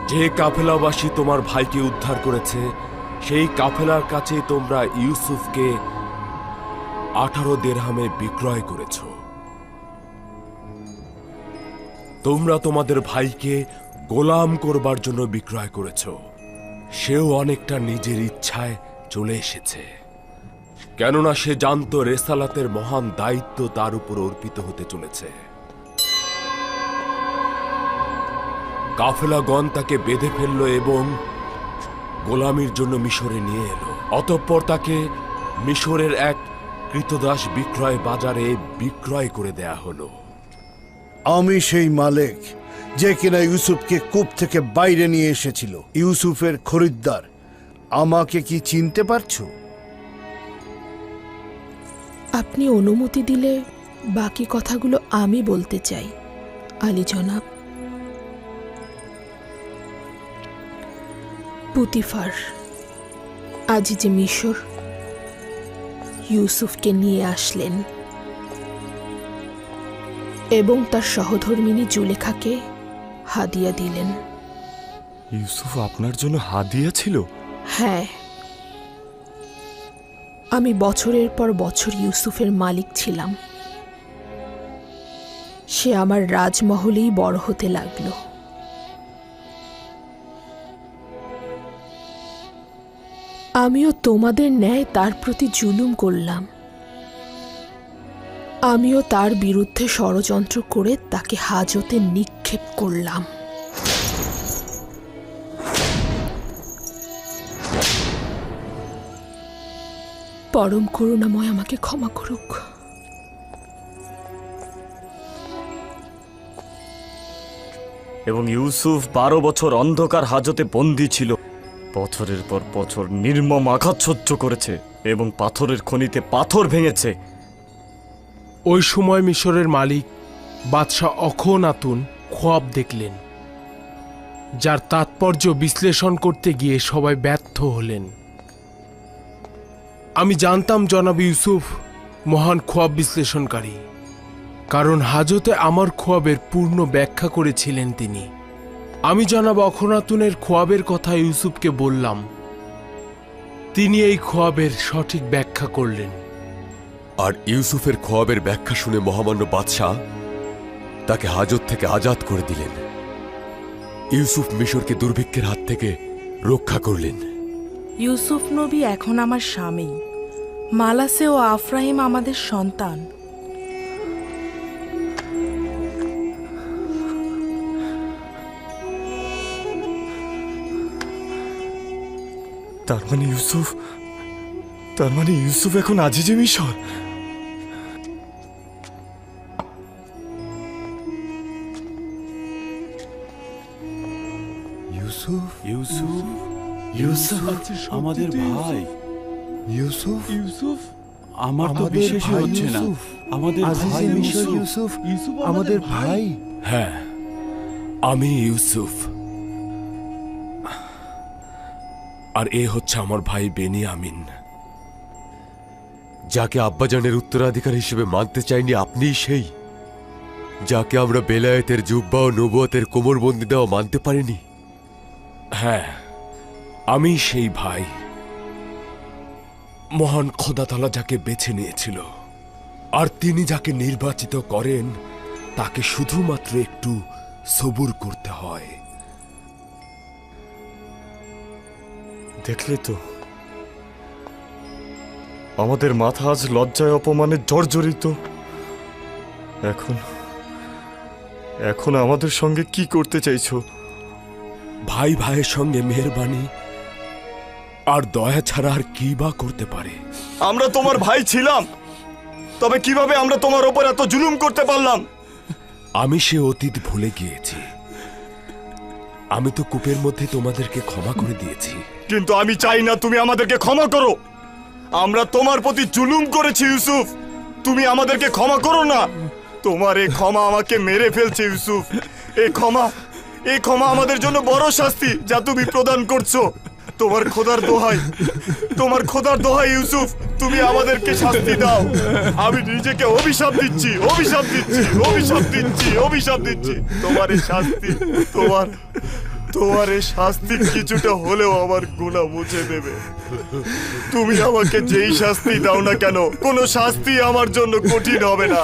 যে কাফেলাবাসী তোমার ভাইকে উদ্ধার করেছে সেই কাফেলার কাছে তোমরা ইউসুফকে 18 দিরহামে বিক্রয় করেছ। তোমরা তোমাদের ভাইকে গোলাম করবার জন্য বিক্রয় করেছ। সেও অনেকটা নিজের ইচ্ছায় চলে এসেছে, কেননা সে জানত রেসালাতের মহান দায়িত্ব তার উপর অর্পিত হতে চলেছে। কাফেলাগণ তাকে বেঁধে ফেলল এবং গোলামির জন্য মিশরে নিয়ে এলো। অতঃপর তাকে মিশরের এক কৃতদাস বিক্রয় বাজারে বিক্রয় করে দেয়া হলো। আমি সেই মালিক যে কিনা ইউসুফকে কূপ থেকে বাইরে নিয়ে এসেছিল, ইউসুফের খরিদ্দার। আমাকে কি চিনতে পারছো? আপনি অনুমতি দিলে বাকি কথাগুলো আমি বলতে চাই, আলী জনাব। পুতিফার আজিজে মিশর ইউসুফকে নিয়ে আসলেন এবং তার সহধর্মিণী জুলেখাকে হাদিয়া দিলেন। ইউসুফ আপনার জন্য হাদিয়া ছিল? হ্যাঁ, আমি বছরের পর বছর ইউসুফের মালিক ছিলাম। সে আমার রাজমহলেই বড় হতে লাগলো। আমিও তোমাদের ন্যায় তার প্রতি জুলুম করলাম। আমিও তার বিরুদ্ধে ষড়যন্ত্র করে তাকে হাজতে নিক্ষেপ করলাম। পরম করুণাময় আমাকে ক্ষমা করুক। এবং ইউসুফ 12 বছর অন্ধকার হাজতে বন্দী ছিল। বছরের পর বছর নির্মম আঘাত সহ্য করেছে এবং পাথরের খনিতে পাথর ভেঙেছে। ওই সময় মিশরের মালিক বাদশাহ অখনাতুন খোয়াব দেখলেন, যার তাৎপর্য বিশ্লেষণ করতে গিয়ে সবাই ব্যর্থ হলেন। আমি জানতাম জনাব ইউসুফ মহান খোয়াব বিশ্লেষণকারী, কারণ হাজতে আমার খোয়াবের পূর্ণ ব্যাখ্যা করেছিলেন তিনি। আমি জনাব অখনাতুনের খোয়াবের কথা ইউসুফকে বললাম। তিনি এই খোয়াবের সঠিক ব্যাখ্যা করলেন। আর ইউসুফের খোয়াবের ব্যাখ্যা শুনে মহামান্য বাদশাহ তাকে হাজত থেকে আজাদ করে দিলেন। ইউসুফ মিশরকে দুর্ভিক্ষের হাত থেকে রক্ষা করলেন। ইউসুফ নবী এখন আমার স্বামী, মালাসে ও আফরাহিম আমাদের সন্তান। তার মানে ইউসুফ এখন আজিজে মিশর। ইউসুফ ইউসুফ ইউসুফ আমাদের ভাই। ইউসুফ ইউসুফ আমার তো বিশ্বাসই হচ্ছে না। আমাদের ভাই ইউসুফ আমাদের ভাই। হ্যাঁ, আমি ইউসুফ, আর এ হচ্ছে আমার ভাই বেনিয়ামিন, যাকে আব্বাজানের উত্তরাধিকার হিসেবে মানতে চাইনি আপনিই সেই, যাকে আমরা বেলায়েতের জুব্বা ও নবুয়তের কোমরবন্দি দেওয়া মানতে পারিনি। হ্যাঁ, আমি সেই ভাই। মহান খোদা তাআলা যাকে বেছে নিয়েছিল, আর তিনি যাকে নির্বাচিত করেন তাকে শুধুমাত্র একটু সবুর করতে হয়। দেখলে তো, আমাদের মাথা আজ লজ্জায় অপমানে জর্জরিত। এখন আমাদের সঙ্গে কি করতে চাইছো? ভাই ভাইয়ের সঙ্গে মেহেরবানি আর দয়া ছাড়া আর কি বা করতে পারে? আমরা তোমার ভাই ছিলাম, তবে কিভাবে আমরা তোমার ওপর এত জুলুম করতে পারলাম? আমি সে অতীত ভুলে গিয়েছি। আমি তো কূপের মধ্যে তোমাদেরকে ক্ষমা করে দিয়েছি। কিন্তু আমি চাই না তুমি আমাদেরকে ক্ষমা করো। আমরা তোমার প্রতি জুলুম করেছি ইউসুফ, তুমি আমাদেরকে ক্ষমা করো না। তোমার এই ক্ষমা আমাকে মেরে ফেলছে ইউসুফ। এই ক্ষমা আমাদের জন্য বড় শাস্তি যা তুমি প্রদান করছো। তোমার খোদার দোহাই ইউসুফ, তুমি আমাদেরকে শাস্তি দাও। আমি নিজেকে অভিশাপ দিচ্ছি। তোমার এই শাস্তি তোমার এই শাস্তি কিছুটা হলেও আমার গুনাহ মুছে দেবে। তুমি আমাকে যেই শাস্তি দাও না কেন, কোনো শাস্তি আমার জন্য কঠিন হবে না।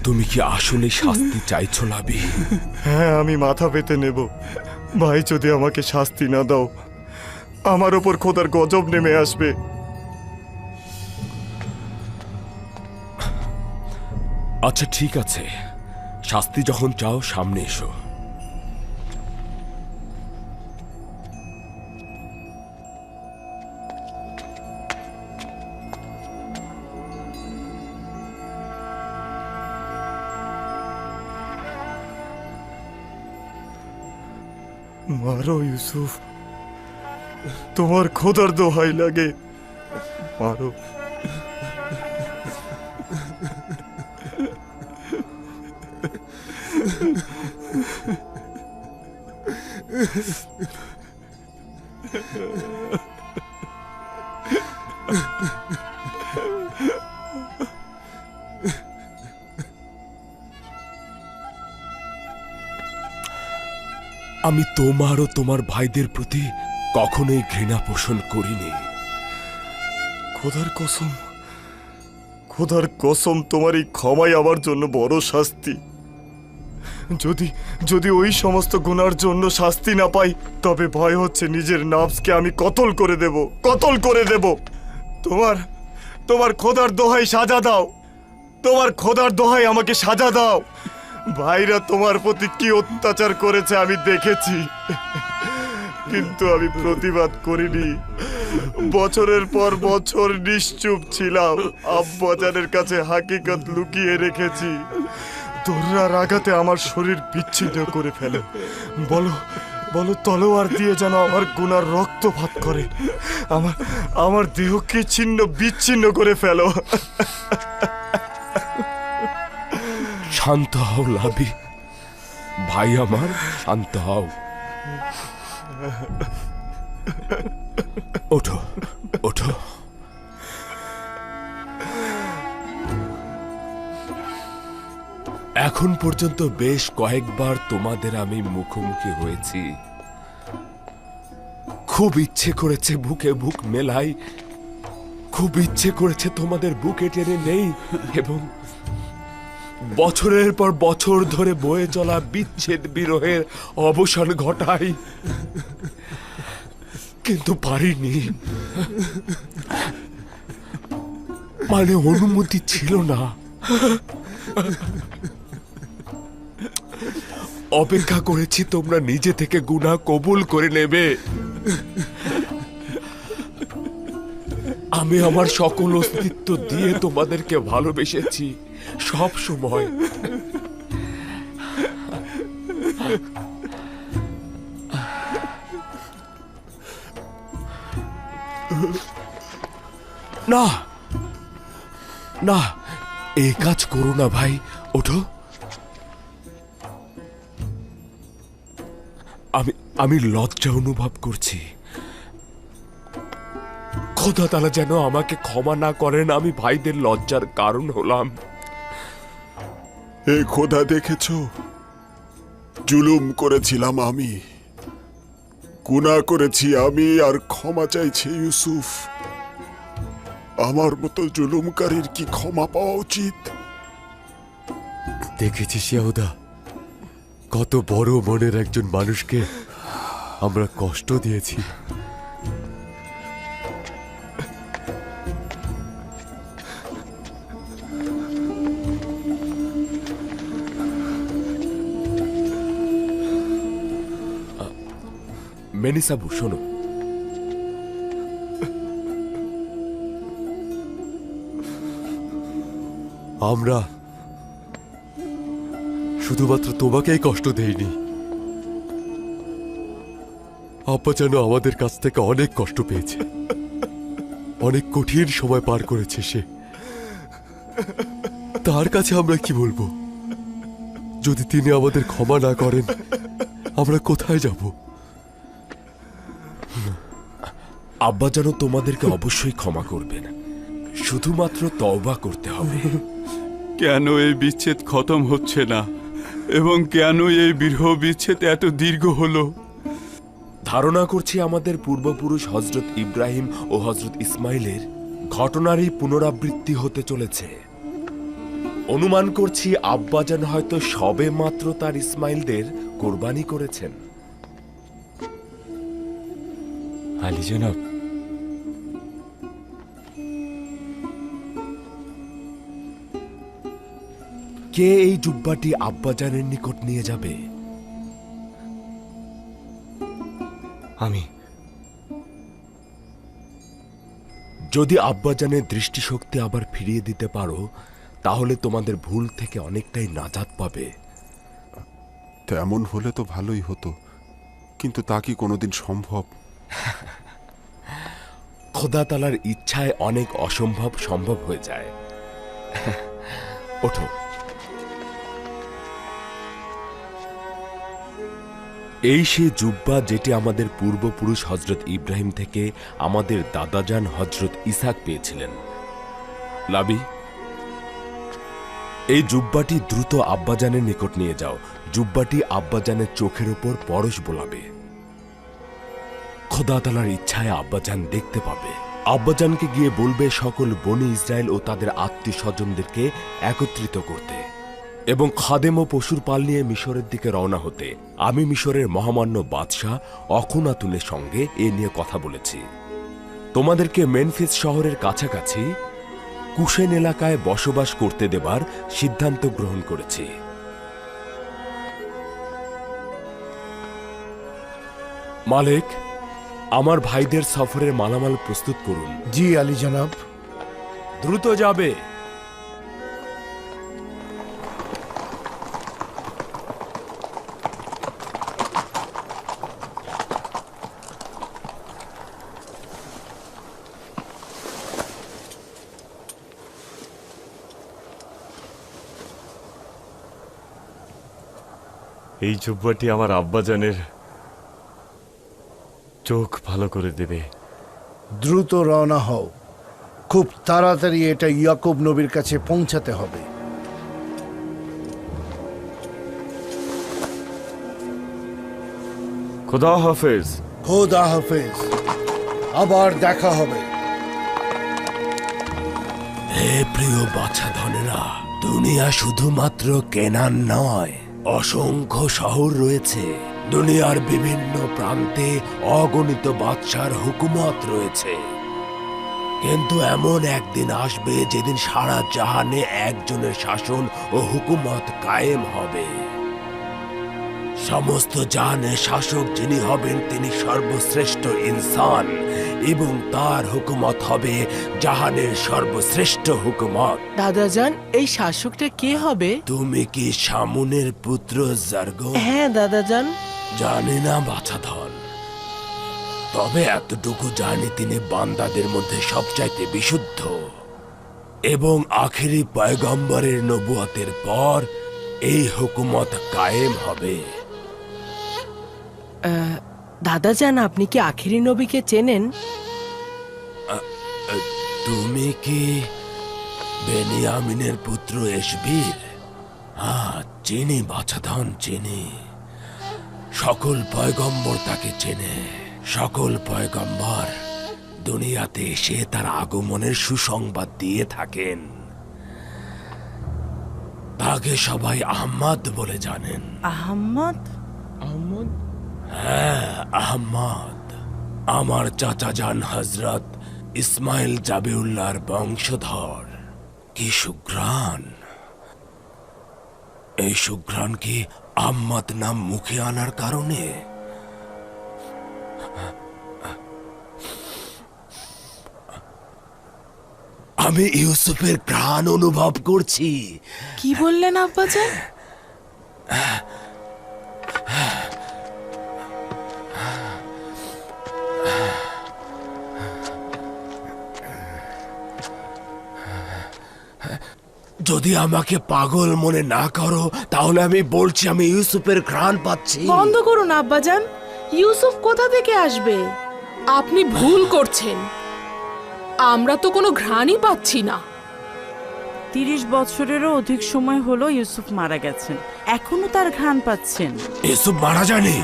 তুমি কি আসলে শাস্তি চাইছো লাবি? হ্যাঁ, আমি মাথা পেতে নেব। ভাই, যদি আমাকে শাস্তি না দাও, আমার ওপর খোদার গজব নেমে আসবে। আচ্ছা ঠিক আছে, শাস্তি যখন চাও সামনে এসো। মারো ইউসুফ, তোমার খোদার দোহাই লাগে, মারো। আমি তোমার ও তোমার ভাইদের প্রতি কখনোই ঘৃণা পোষণ করিনি। খোদার কসম, খোদার কসম, তোমার এই ক্ষমাই আমার জন্য বড় শাস্তি। যদি যদি ওই সমস্ত গুনার জন্য শাস্তি না পাই, তবে ভয় হচ্ছে নিজের নাফসকে আমি কতল করে দেব, কতল করে দেব। তোমার তোমার খোদার দোহাই সাজা দাও, তোমার খোদার দোহাই আমাকে সাজা দাও। ভাইরা তোমার প্রতি কি অত্যাচার করেছে আমি দেখেছি, কিন্তু আমি প্রতিবাদ করিনি। বছরের পর বছর নিশ্চুপ ছিলাম, আব্বাজানের কাছে হাকিকত লুকিয়ে রেখেছি। দোররার আঘাতে আমার শরীর বিচ্ছিন্ন করে ফেলে। বলো বলো, তলোয়ার দিয়ে যেন আমার গুনার রক্তপাত করে, আমার আমার দেহকে ছিন্ন বিচ্ছিন্ন করে ফেলো। শান্ত হও লাবি, ভাই আমার, শান্ত হও। ওঠো ওঠো। এখন পর্যন্ত বেশ কয়েকবার তোমাদের আমি মুখোমুখি হয়েছি। খুব ইচ্ছে করেছে বুকে বুক মেলাই, খুব ইচ্ছে করেছে তোমাদের বুকে টেনে নেই এবং বছরের পর বছর ধরে বয়ে চলা বিচ্ছেদ বিরহের অবসান ঘটাই, কিন্তু পারিনি। মানে অনুমতি ছিল না। অপেক্ষা করেছি তোমরা নিজে থেকে গুনাহ কবুল করে নেবে। আমি আমার সকল অস্তিত্ব দিয়ে তোমাদেরকে ভালোবেসেছি সব সময়। না না, এই কাজ করো না ভাই, ওঠো। আমি লজ্জা অনুভব করছি। খোদা তাআলা যেন আমাকে ক্ষমা না করেন, আমি ভাইদের লজ্জার কারণ হলাম। এ খোদা, দেখেছো, জুলুম করেছিলাম আমি, গুনাহ করেছি আমি, আর ক্ষমা চাইছে ইউসুফ। আমার মতো জুলুমকারীর কি ক্ষমা পাওয়া উচিত? দেখেছিস ইয়াহুদা, কত বড় মনের একজন মানুষকে আমরা কষ্ট দিয়েছি। মেনিসাবু, শোনো, আমরা শুধুমাত্র তোমাকেই কষ্ট দেইনি, আব্বা যেন আমাদের কাছ থেকে অনেক কষ্ট পেয়েছে, অনেক কঠিন সময় পার করেছে সে। তার কাছে আমরা কি বলবো? যদি তিনি আমাদের ক্ষমা না করেন, আমরা কোথায় যাব? আব্বা যেন তোমাদেরকে অবশ্যই ক্ষমা করবেন, শুধুমাত্র তওবা করতে হবে। কেন এই বিচ্ছেদ খতম হচ্ছে না? এবং কেন এই বিরহ বিচ্ছেদ এত দীর্ঘ হলো? ধারণা করছি আমাদের পূর্বপুরুষ হজরত ইব্রাহিম ও হজরত ইসমাইলের ঘটনারই পুনরাবৃত্তি হতে চলেছে। অনুমান করছি আব্বাজান হয়তো সবে মাত্র তার ইসমাইলদের কোরবানি করেছেন। আলী জনাব, কে এই জুব্বাটি আব্বাজানের নিকট নিয়ে যাবে? আমি। যদি আব্বাজানের দৃষ্টিশক্তি আবার ফিরিয়ে দিতে পারো তাহলে তোমাদের ভুল থেকে অনেকটাই নাজাত পাবে। তেমন হলে তো ভালোই হতো, কিন্তু তা কি কোনোদিন সম্ভব? খোদা তাআলার ইচ্ছায় অনেক অসম্ভব সম্ভব হয়ে যায়। ওঠো। এই সে জুব্বা যেটি আমাদের পূর্বপুরুষ হজরত ইব্রাহিম থেকে আমাদের দাদাজান হজরত ইসাক পেয়েছিলেন। লাবি, এই জুব্বাটি দ্রুত আব্বাজানের নিকট নিয়ে যাও। জুব্বাটি আব্বাজানের চোখের উপর পরশ বোলাবে। খোদা তাআলার ইচ্ছায় আব্বাজান দেখতে পাবে। আব্বাজানকে গিয়ে বলবে সকল বনি ইসরায়েল ও তাদের আত্মীয় স্বজনদেরকে একত্রিত করতে এবং খাদেম ও পশুর পাল নিয়ে মিশরের দিকে রওনা হতে। আমি মিশরের মহামান্য বাদশাহ অখুনাতুনের সঙ্গে এ নিয়ে কথা বলেছি। তোমাদেরকে মেনফিস শহরের কাছাকাছি কুশেন এলাকায় বসবাস করতে দেবার সিদ্ধান্ত গ্রহণ করেছি। মালিক, আমার ভাইদের সফরের মালামাল প্রস্তুত করুন। জি আলী জনাব। দ্রুত যাবে। এই জুব্বাটি আমার আব্বাজানের চোখ ভালো করে দেবে। দ্রুত রওনা হও, খুব তাড়াতাড়ি এটা ইয়াকুব নবীর কাছে পৌঁছাতে হবে। খোদা হাফেজ। খোদা হাফেজ, আবার দেখা হবে। হে প্রিয় বাছাধনেরা, দুনিয়া শুধুমাত্র কেনান নয়, অসংখ্য শহর রয়েছে। দুনিয়ার বিভিন্ন প্রান্তে অগণিত বাদশার হুকুমত রয়েছে। কিন্তু এমন একদিন আসবে যেদিন সারা জাহানে একজনের শাসন ও হুকুমত কায়েম হবে। সমস্ত জাহানের শাসক যিনি হবেন তিনি সর্বশ্রেষ্ঠ ইনসান এবং তার হুকুমত হবে জাহানের সর্বশ্রেষ্ঠ হুকুমত। দাদাজান, এই শাসকটা কে হবে? তুমি কি শামুনের পুত্র জার্গো? হ্যাঁ দাদাজান। জানি না বাছাধন, তবে এতটুকু জানি তিনি বান্দাদের মধ্যে সবচাইতে বিশুদ্ধ এবং আখেরি পয়গম্বরের নবুয়তের পর এই হুকুমত কায়েম হবে। দাদাজান, আপনি কি আখিরি নবীকে চেনেন? তুমি কি বেনিয়ামিনের পুত্র এসবির? হ্যাঁ, চিনি বাছাধন, চিনি। সকল পয়গম্বর তাকে চেনে। সকল পয়গম্বর দুনিয়াতে এসে তার আগমনের সুসংবাদ দিয়ে থাকেন। তাকে সবাই আহমদ বলে জানেন। আহম্মদ? আহমদ? হ্যাঁ, আহমদ। আমার চাচা জান হজরত ইসমাইল জাবিউল্লাহর বংশধর। কি সুঘ্রাণ! এই সুঘ্রাণ কি আহমদ নাম মুখে আনার কারণে? আমি ইউসুফের ঘ্রাণ অনুভব করছি। কি বললেন আব্বাজান? যদি আমাকে পাগল মনে না করো তাহলে আমি বলছি আমি ইউসুফের ঘ্রাণ পাচ্ছি। বন্ধ করুন আব্বাজান, ইউসুফ কোথা থেকে আসবে? আপনি ভুল করছেন, আমরা তো কোনো ঘ্রাণই পাচ্ছি না। 30 বছরেরও অধিক সময় হলো ইউসুফ মারা গেছেন, এখনো তার ঘ্রাণ পাচ্ছেন। ইউসুফ মারা যায়নি।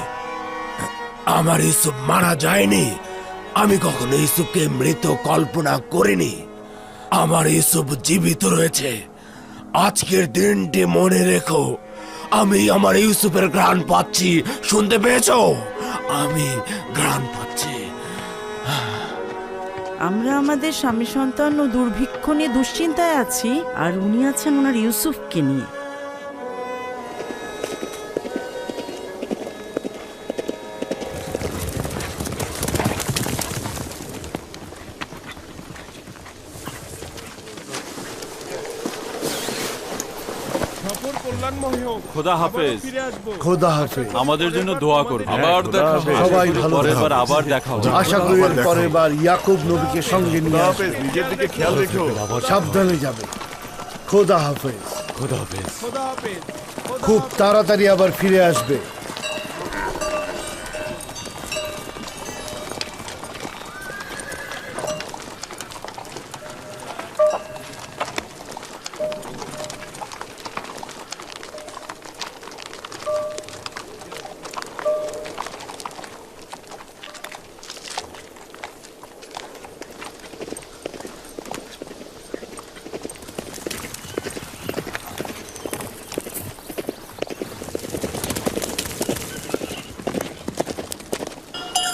আমার ইউসুফ মারা যায়নি। আমি কখনো ইউসুফকে মৃত কল্পনা করিনি। আমার ইউসুফ জীবিত রয়েছে। আজকের দিনটি মনে রেখো, আমি আমার ইউসুফের ঘ্রাণ পাচ্ছি। শুনতে পেয়েছো? আমি ঘ্রাণ পাচ্ছি। আমরা আমাদের স্বামী সন্তান ও দুর্ভিক্ষ নিয়ে দুশ্চিন্তায় আছি, আর উনি আছেন ওনার ইউসুফকে নিয়ে। খোদা হাফেজ। খোদা হাফেজ। আমাদের জন্য দোয়া করবে। আবার দেখা হবে। সবাই ভালো পরের বার থাকবেন। আবার দেখা হবে। আশা করি এর পরের বার ইয়াকুব নবীকে সঙ্গে নিয়ে আসবে। নিজের দিকে খেয়াল রেখো। সাবধানে যাবে। খোদা হাফেজ। খোদা হাফেজ। খুব তাড়াতাড়ি আবার ফিরে আসবে।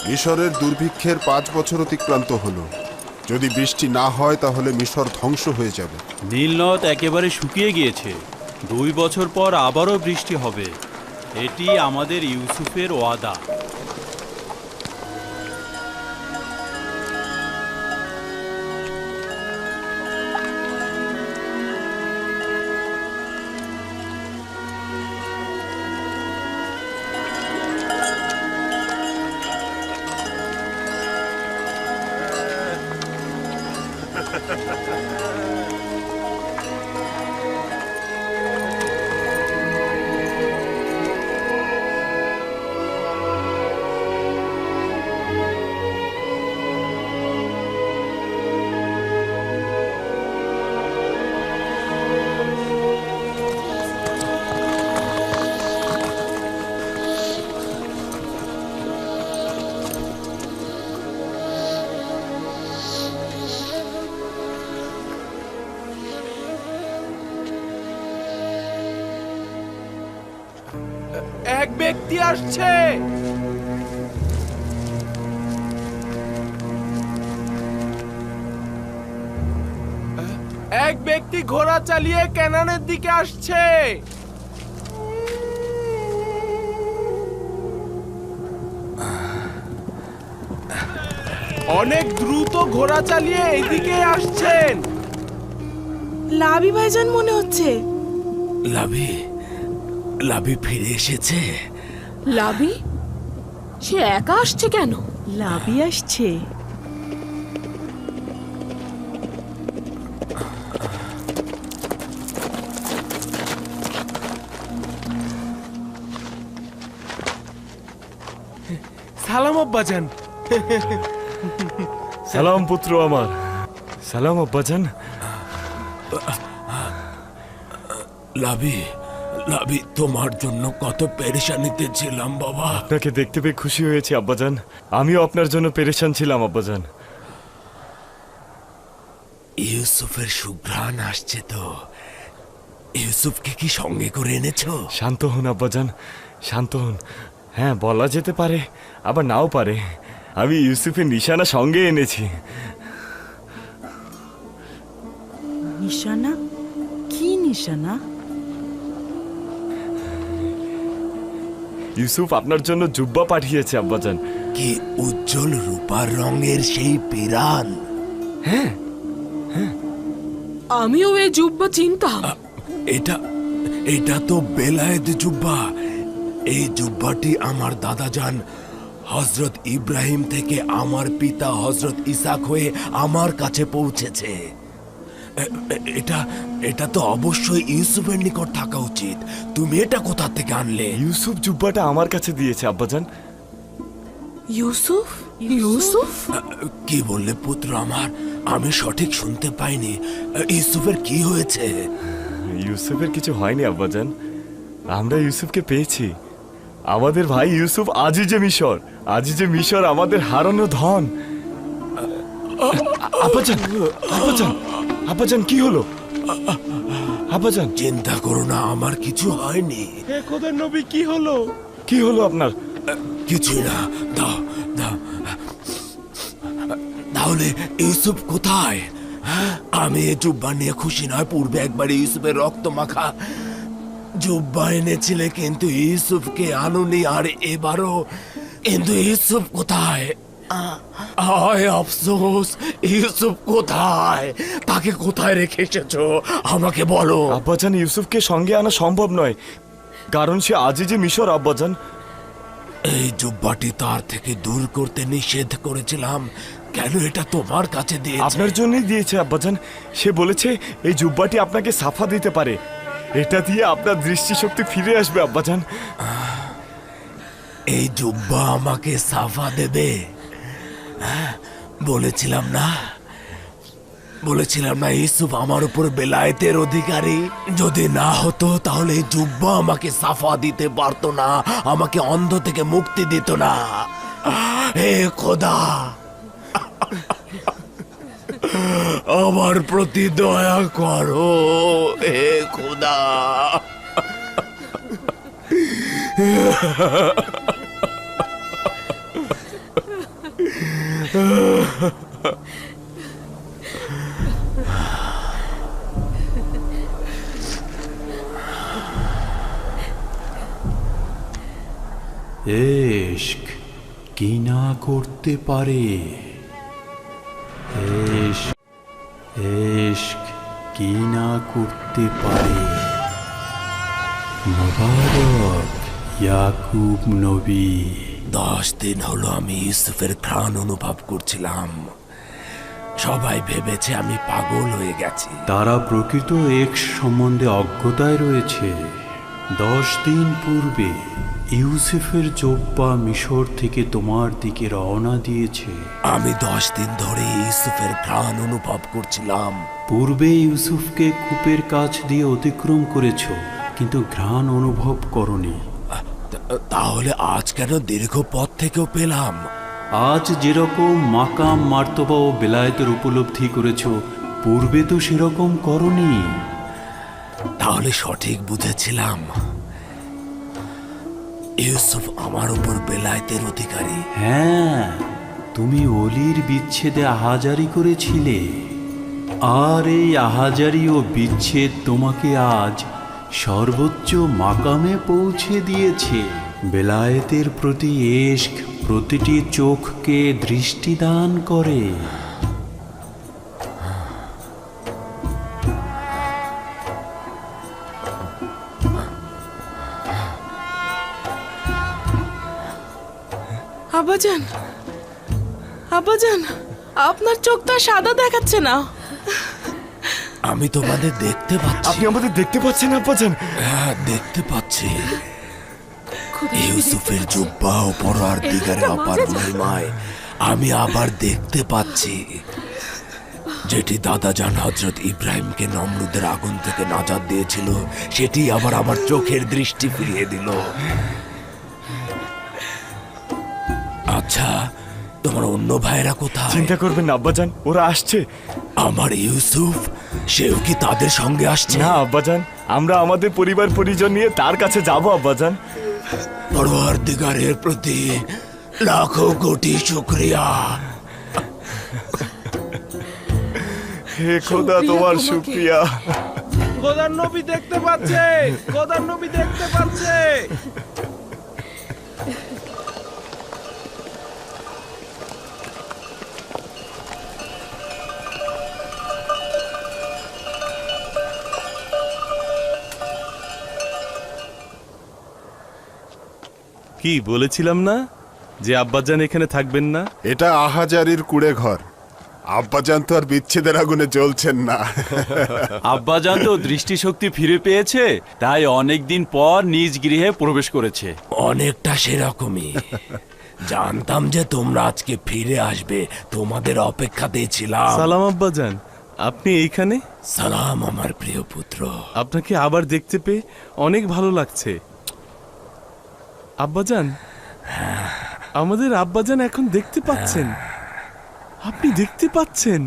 মিশরের দুর্ভিক্ষের 5 বছর অতিক্রান্ত হলো। যদি বৃষ্টি না হয় তাহলে মিশর ধ্বংস হয়ে যাবে। নীল নদ একেবারে শুকিয়ে গিয়েছে। 2 বছর পর আবারও বৃষ্টি হবে। এটি আমাদের ইউসুফের ওয়াদা। এক ব্যক্তি আসছে। এক ব্যক্তি ঘোড়া চালিয়ে ক্যানানের দিকে আসছে। অনেক দ্রুত ঘোড়া চালিয়ে এইদিকে আসছেন। লাবি ভাইজান মনে হচ্ছে। লাভি লাভি ফিরে এসেছে। লাবি? সে একা আসছে কেন? লাবি আসছে। সালাম আব্বাজান। সালাম পুত্র আমার। সালাম আব্বাজান। লাভি লাভি, তোমার জন্য কত পেরেশানিতে ছিলাম বাবা। আপনাকে দেখতে পেয়ে খুশি হয়েছি আব্বাজান। আমিও আপনার জন্য পেরেশান ছিলাম আব্বাজান। ইউসুফের সুঘ্রাণ আসছে তো। ইউসুফকে কি সঙ্গে করে এনেছো? শান্ত হন আব্বাজান, শান্ত হন। হ্যাঁ, বলা যেতে পারে, আবার নাও পারে। আমি ইউসুফের নিশানা সঙ্গে এনেছি। নিশানা? কি নিশানা? ইউসুফ আপনার জন্য জুব্বা পাঠিয়েছে আব্বাজান। কি উজ্জ্বল রূপার রঙের সেই পিরান! হ্যাঁ, আমিও এই জুব্বা চিনতাম। এটা এটা তো বেলায়েত জুব্বা। এই জুব্বাটি আমার দাদাজান হযরত ইব্রাহিম থেকে আমার পিতা হযরত ইসাক হয়ে আমার কাছে পৌঁছেছে। এটা এটা তো অবশ্যই ইউসুফের নিকট থাকা উচিত। তুমি এটা কোথা থেকে আনলে? ইউসুফ জুব্বাটা আমার কাছে দিয়েছে আব্বাজান। ইউসুফ? ইউসুফ? কি বললে পুত্র আমার? আমি সঠিক শুনতে পাইনি। ইউসুফের কি হয়েছে? ইউসুফের কিছু হয়নি আব্বাজান, আমরা ইউসুফকে পেয়েছি। আমাদের ভাই ইউসুফ আজিজে মিশর, আজিজে মিশর আমাদের হারানো ধন। আব্বাজান, আব্বাজান, আব্বাজান কি হলো? আব্বাজান চিন্তা করো না, আমার কিছু হয়নি। হে খোদার নবী, কি হলো? কি হলো আপনার? কিছুই না। দাও দাও। তাহলে ইউসুফ কোথায়? আমি এই জুব্বা নিয়ে খুশি নয়। পূর্বে একবার ইউসুফের রক্ত মাখা জুব্বা এনেছিলে, কিন্তু ইউসুফকে আনুনি। আর এবারও, কিন্তু ইউসুফ কোথায়? আয় আফসোস, ইউসুফ কোথায়? তাকে কোথায় রেখে এসেছো আমাকে বলো। আব্বাজান, ইউসুফকে সঙ্গে আনা সম্ভব নয়, কারণ সে আজিজে মিশর আব্বাজান। এই জুব্বাটি তার থেকে দূর করতে নিষেধ করেছিলাম, কেন এটা তোমার কাছে দিয়েছে? আপনার জন্যই দিয়েছে আব্বাজান। সে বলেছে এই জুব্বাটি আপনাকে সাফা দিতে পারে, এটা দিয়ে আপনার দৃষ্টিশক্তি ফিরে আসবে আব্বাজান। এই জুব্বা আমাকে সাফা দেবে? বলেছিলাম না, বলেছিলাম না ইউসুফ আমার উপর বেলায়েতের অধিকারী? যদি না হতো তাহলে এই জুব্বা আমাকে সাফা দিতে পারতো না, আমাকে অন্ধ থেকে মুক্তি দিত না। হে খোদা, আমার প্রতি দয়া করো। হে খোদা। ইশক কি না করতে পারে, ইশক ইশক কি না করতে পারে। মোবারক ইয়াকুব নবী। 10 দিন হলো আমি ইউসুফের ঘ্রাণ অনুভব করছিলাম। সবাই ভেবেছে আমি পাগল হয়ে গেছি। তারা প্রকৃত এক্স সম্বন্ধে অজ্ঞতায় রয়েছে। 10 দিন পূর্বে ইউসুফের জোব্বা মিশর থেকে তোমার দিকে রওনা দিয়েছে। আমি 10 দিন ধরে ইউসুফের ঘ্রাণ অনুভব করছিলাম। পূর্বে ইউসুফকে কূপের কাছ দিয়ে অতিক্রম করেছ, কিন্তু ঘ্রাণ অনুভব করনি। তাহলে আজ কেন দীর্ঘ পথ থেকেও পেলাম? আজ যেরকম মাকাম মার্তবা ও বেলায়েতের উপলব্ধি করেছ, পূর্বে তো সেরকম করনি। তাহলে সঠিক বুঝেছিলাম, ইউসুফ আমার উপর বেলায়েতের অধিকারী। হ্যাঁ, তুমি অলির বিচ্ছেদে আহাজারি করেছিলে, আর এই আহাজারি ও বিচ্ছেদ তোমাকে আজ সর্বোচ্চ মাকামে পৌঁছে দিয়েছে। বেলায়েতের প্রতি ইশক প্রতিটি চোখকে দৃষ্টিদান করে। আব্বাজান, আব্বাজান, আপনার চোখটা সাদা দেখাচ্ছে না। আমি তোমাদের দেখতে পাচ্ছি। আপনি আমাদের দেখতে পাচ্ছেন আব্বাজান? হ্যাঁ, দেখতে পাচ্ছি। ইউসুফের জুব্বা ও পরওয়ারদিগারের অপার মহিমায় আমি আবার দেখতে পাচ্ছি, যেটি দাদাজান হযরত ইব্রাহিমকে নমরুদের আগুন থেকে নাজাত দিয়েছিল, সেটি আবার আমার চোখের দৃষ্টি ফিরিয়ে দিল। আচ্ছা, তোমার অন্য ভাইরা কোথায়? চিন্তা করবেন না আব্বাজান, ওরা আসছে। আমার ইউসুফ, সেও কি তাদের সঙ্গে আসছে? না আব্বাজান, আমরা আমাদের পরিবার পরিজন নিয়ে তার কাছে যাব আব্বাজান। পরওয়ারদিগারের প্রতি লাখো কোটি শুকরিয়া। হে খোদা, তোমার শুকরিয়া। খোদার নবী দেখতে পাচ্ছে, খোদার নবী দেখতে পাচ্ছে। কি বলেছিলাম না যে আব্বাজান এখানে থাকবেন না? এটা আহাজারির কুড়ে ঘর। আব্বাজান তো আর বিচ্ছেদের আগুনে জ্বলছেন না। আব্বাজান তো দৃষ্টিশক্তি ফিরে পেয়েছে, তাই অনেক দিন পর নিজ গৃহে প্রবেশ করেছে। অনেকটা সেরকমই। জানতাম যে তোমরা আজকে ফিরে আসবে, তোমাদের অপেক্ষাতেই ছিলাম। সালাম আব্বাজান, আপনি এইখানে? সালাম আমার প্রিয় পুত্র। আপনাকে আবার দেখতে পেয়ে অনেক ভালো লাগছে। আব্বাজান, আমাদের আব্বাজান এখন দেখতে পাচ্ছেন। আপনি দেখতে পাচ্ছেন?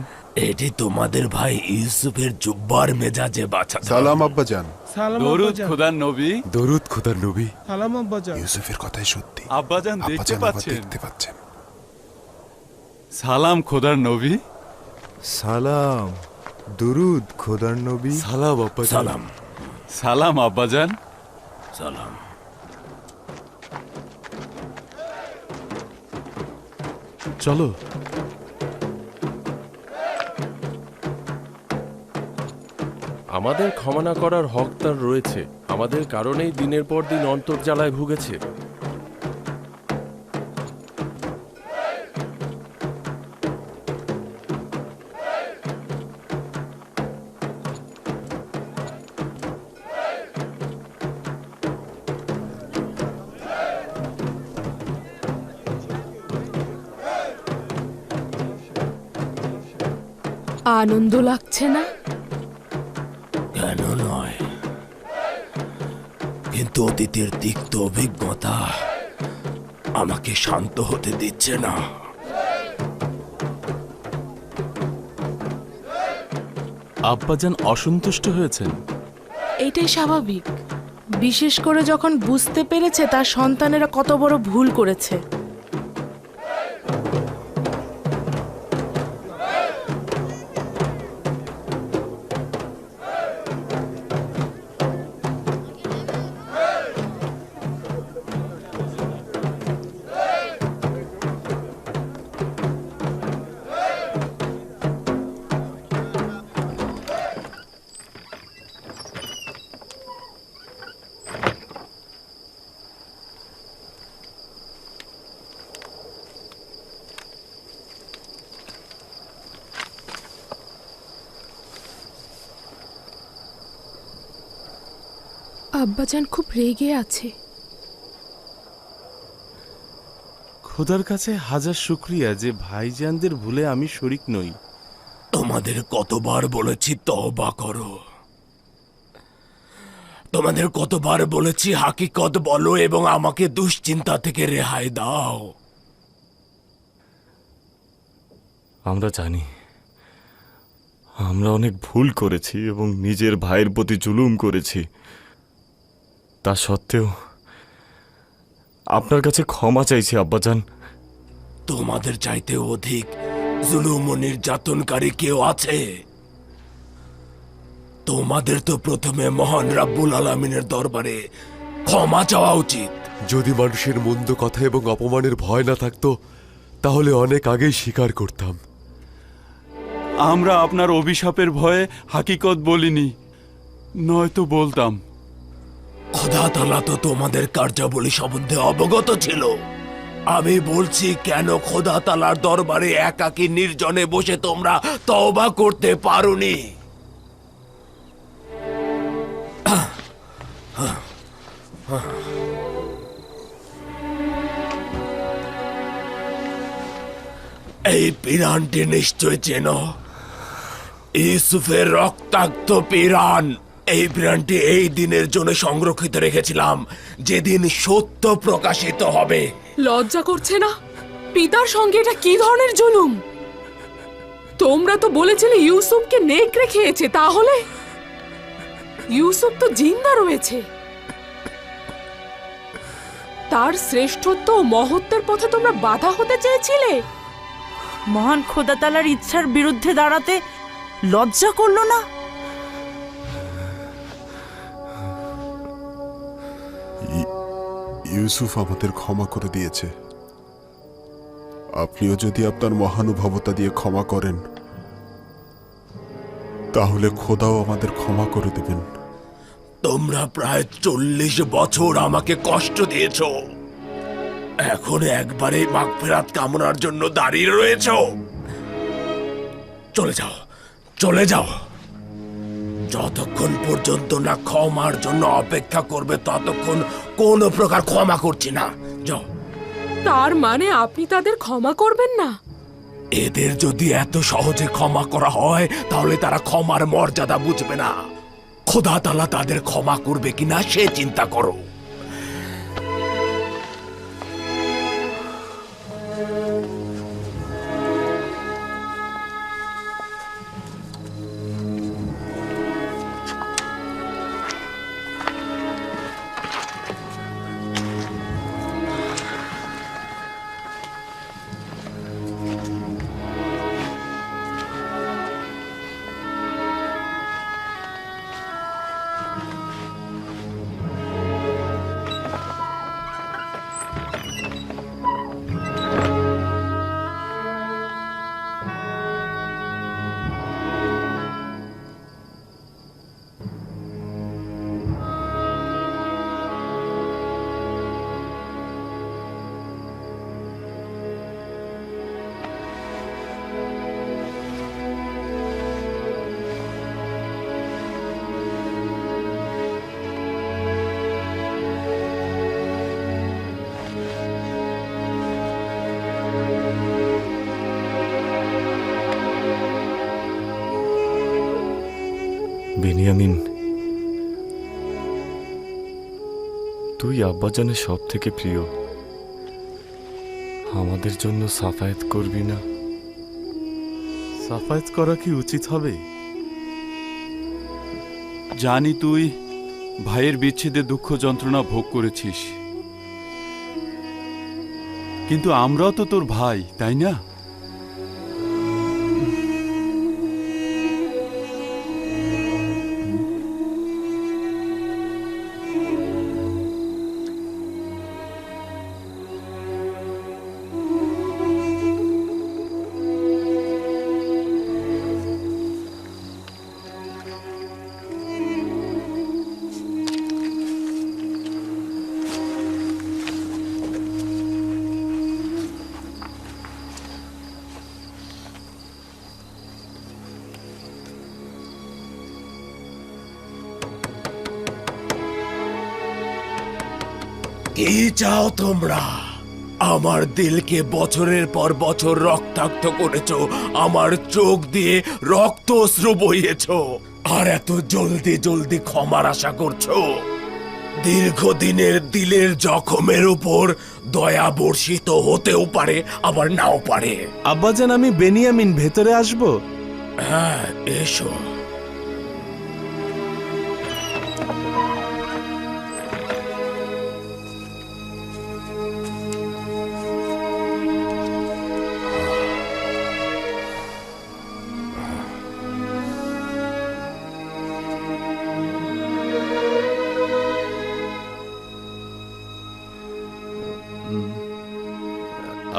এটি তোমাদের ভাই ইউসুফের জুব্বার মেজাজে বাছা। সালাম আব্বাজান। সালাম দরুদ আব্বাজান। খোদার নবী। দরুদ খোদার নবী। সালাম আব্বাজান। ইউসুফের কথাই সত্যি। আব্বাজান দেখতে পাচ্ছেন? দেখতে পাচ্ছেন। সালাম খোদার নবী। সালাম, দুরুদ খোদার নবী। সালাম আব্বা। সালাম সালাম আব্বাজান। সালাম। চলো। আমাদের ক্ষমা না করার হক তার রয়েছে। আমাদের কারণেই দিনের পর দিন অন্তর্জালায় ভুগেছে। আনন্দ লাগছে না? কেন নয়, কিন্তু অতীতের তিক্ত অভিজ্ঞতা আমাকে শান্ত হতে দিচ্ছে না। আব্বাজান অসন্তুষ্ট হয়েছেন। এটাই স্বাভাবিক, বিশেষ করে যখন বুঝতে পেরেছে তার সন্তানেরা কত বড় ভুল করেছে। আব্বাজান খুব রেগে আছে। খোদার কাছে হাজার শুক্রিয়া যে ভাইজানদের ভুলে আমি শরিক নই। তোমাদের কতবার বলেছি তওবা করো, তোমাদের কতবার বলেছি হাকিকত বলো এবং আমাকে দুশ্চিন্তা থেকে রেহাই দাও। আমরা জানি আমরা অনেক ভুল করেছি এবং নিজের ভাইয়ের প্রতি জুলুম করেছি। তা সত্ত্বেও আপনার কাছে ক্ষমা চাইছি আব্বাজান। তোমাদের চাইতে অধিক জুলুম ও নির্যাতনকারী কেউ আছে? তোমাদের তো প্রথমে মহান রাব্বুল আলামিনের দরবারে ক্ষমা চাওয়া উচিত। যদি মানুষের মন্দ কথা এবং অপমানের ভয় না থাকতো তাহলে অনেক আগেই স্বীকার করতাম। আমরা আপনার অভিশাপের ভয়ে হাকিকত বলিনি, নয়তো বলতাম। খোদা তাআলা তো তোমাদের কার্যাবলী সম্বন্ধে অবগত ছিল। আমি বলছি, কেন খোদা তাআলার দরবারে একাকী নির্জনে বসে তোমরা তওবা করতে পারোনি? এই পিরানটি নিশ্চয় চেনো, ইউসুফের রক্তাক্ত পিরান। এই পিরানটি এই দিনের জন্য সংরক্ষিত রেখেছিলাম, যেদিন সত্য প্রকাশিত হবে। লজ্জা করছে না? পিতার সঙ্গে এটা কি ধরনের জুলুম? তোমরা তো বলেছিলে ইউসুফকে নেকড়ে খেয়েছে, তাহলে ইউসুফ তো জিন্দা রয়েছে। তার শ্রেষ্ঠত্ব ও মহত্বের পথে তোমরা বাধা হতে চেয়েছিলে। মহান খোদা তাআলার ইচ্ছার বিরুদ্ধে দাঁড়াতে লজ্জা করলো না? ইউসুফ আমাদের ক্ষমা করে দিয়েছে। আপনিও যদি আপনার মহানুভবতা দিয়ে ক্ষমা করেন, তাহলে খোদাও আমাদের ক্ষমা করে দেবেন। তোমরা প্রায় 40 বছর আমাকে কষ্ট দিয়েছ, এখন একবারে মাগফিরাত কামনার জন্য দাঁড়িয়ে রয়েছ। চলে যাও, চলে যাও। যতক্ষণ পর্যন্ত না ক্ষমার জন্য অপেক্ষা করবে ততক্ষণ কোনো প্রকার ক্ষমা করছি না। যাও, তার মানে আপনি তাদের ক্ষমা করবেন না? এদের যদি এত সহজে ক্ষমা করা হয় তাহলে তারা ক্ষমার মর্যাদা বুঝবে না। খোদা তাআলা তাদের ক্ষমা করবে কিনা সে চিন্তা করো। বেনিয়ামিন, তুই আব্বাজানের সব থেকে প্রিয়। আমাদের জন্য সাফায়াত করবি না? সাফায়াত করা কি উচিত হবে? জানি তুই ভাইয়ের বিচ্ছেদে দুঃখ যন্ত্রণা ভোগ করেছিস, কিন্তু আমরাও তো তোর ভাই, তাই না? কি চাও তোমরা? আমার দিলকে বছরের পর বছর রক্তাক্ত করেছো, আমার চোখ দিয়ে রক্ত অশ্রু বইয়েছো, আর এত জলদি জলদি ক্ষমার আশা করছো? দীর্ঘদিনের দিলের জখমের উপর দয়া বর্ষিত হতেও পারে, আবার নাও পারে। আব্বাজান, আমি বেনিয়ামিন, ভেতরে আসবো? হ্যাঁ, এসো।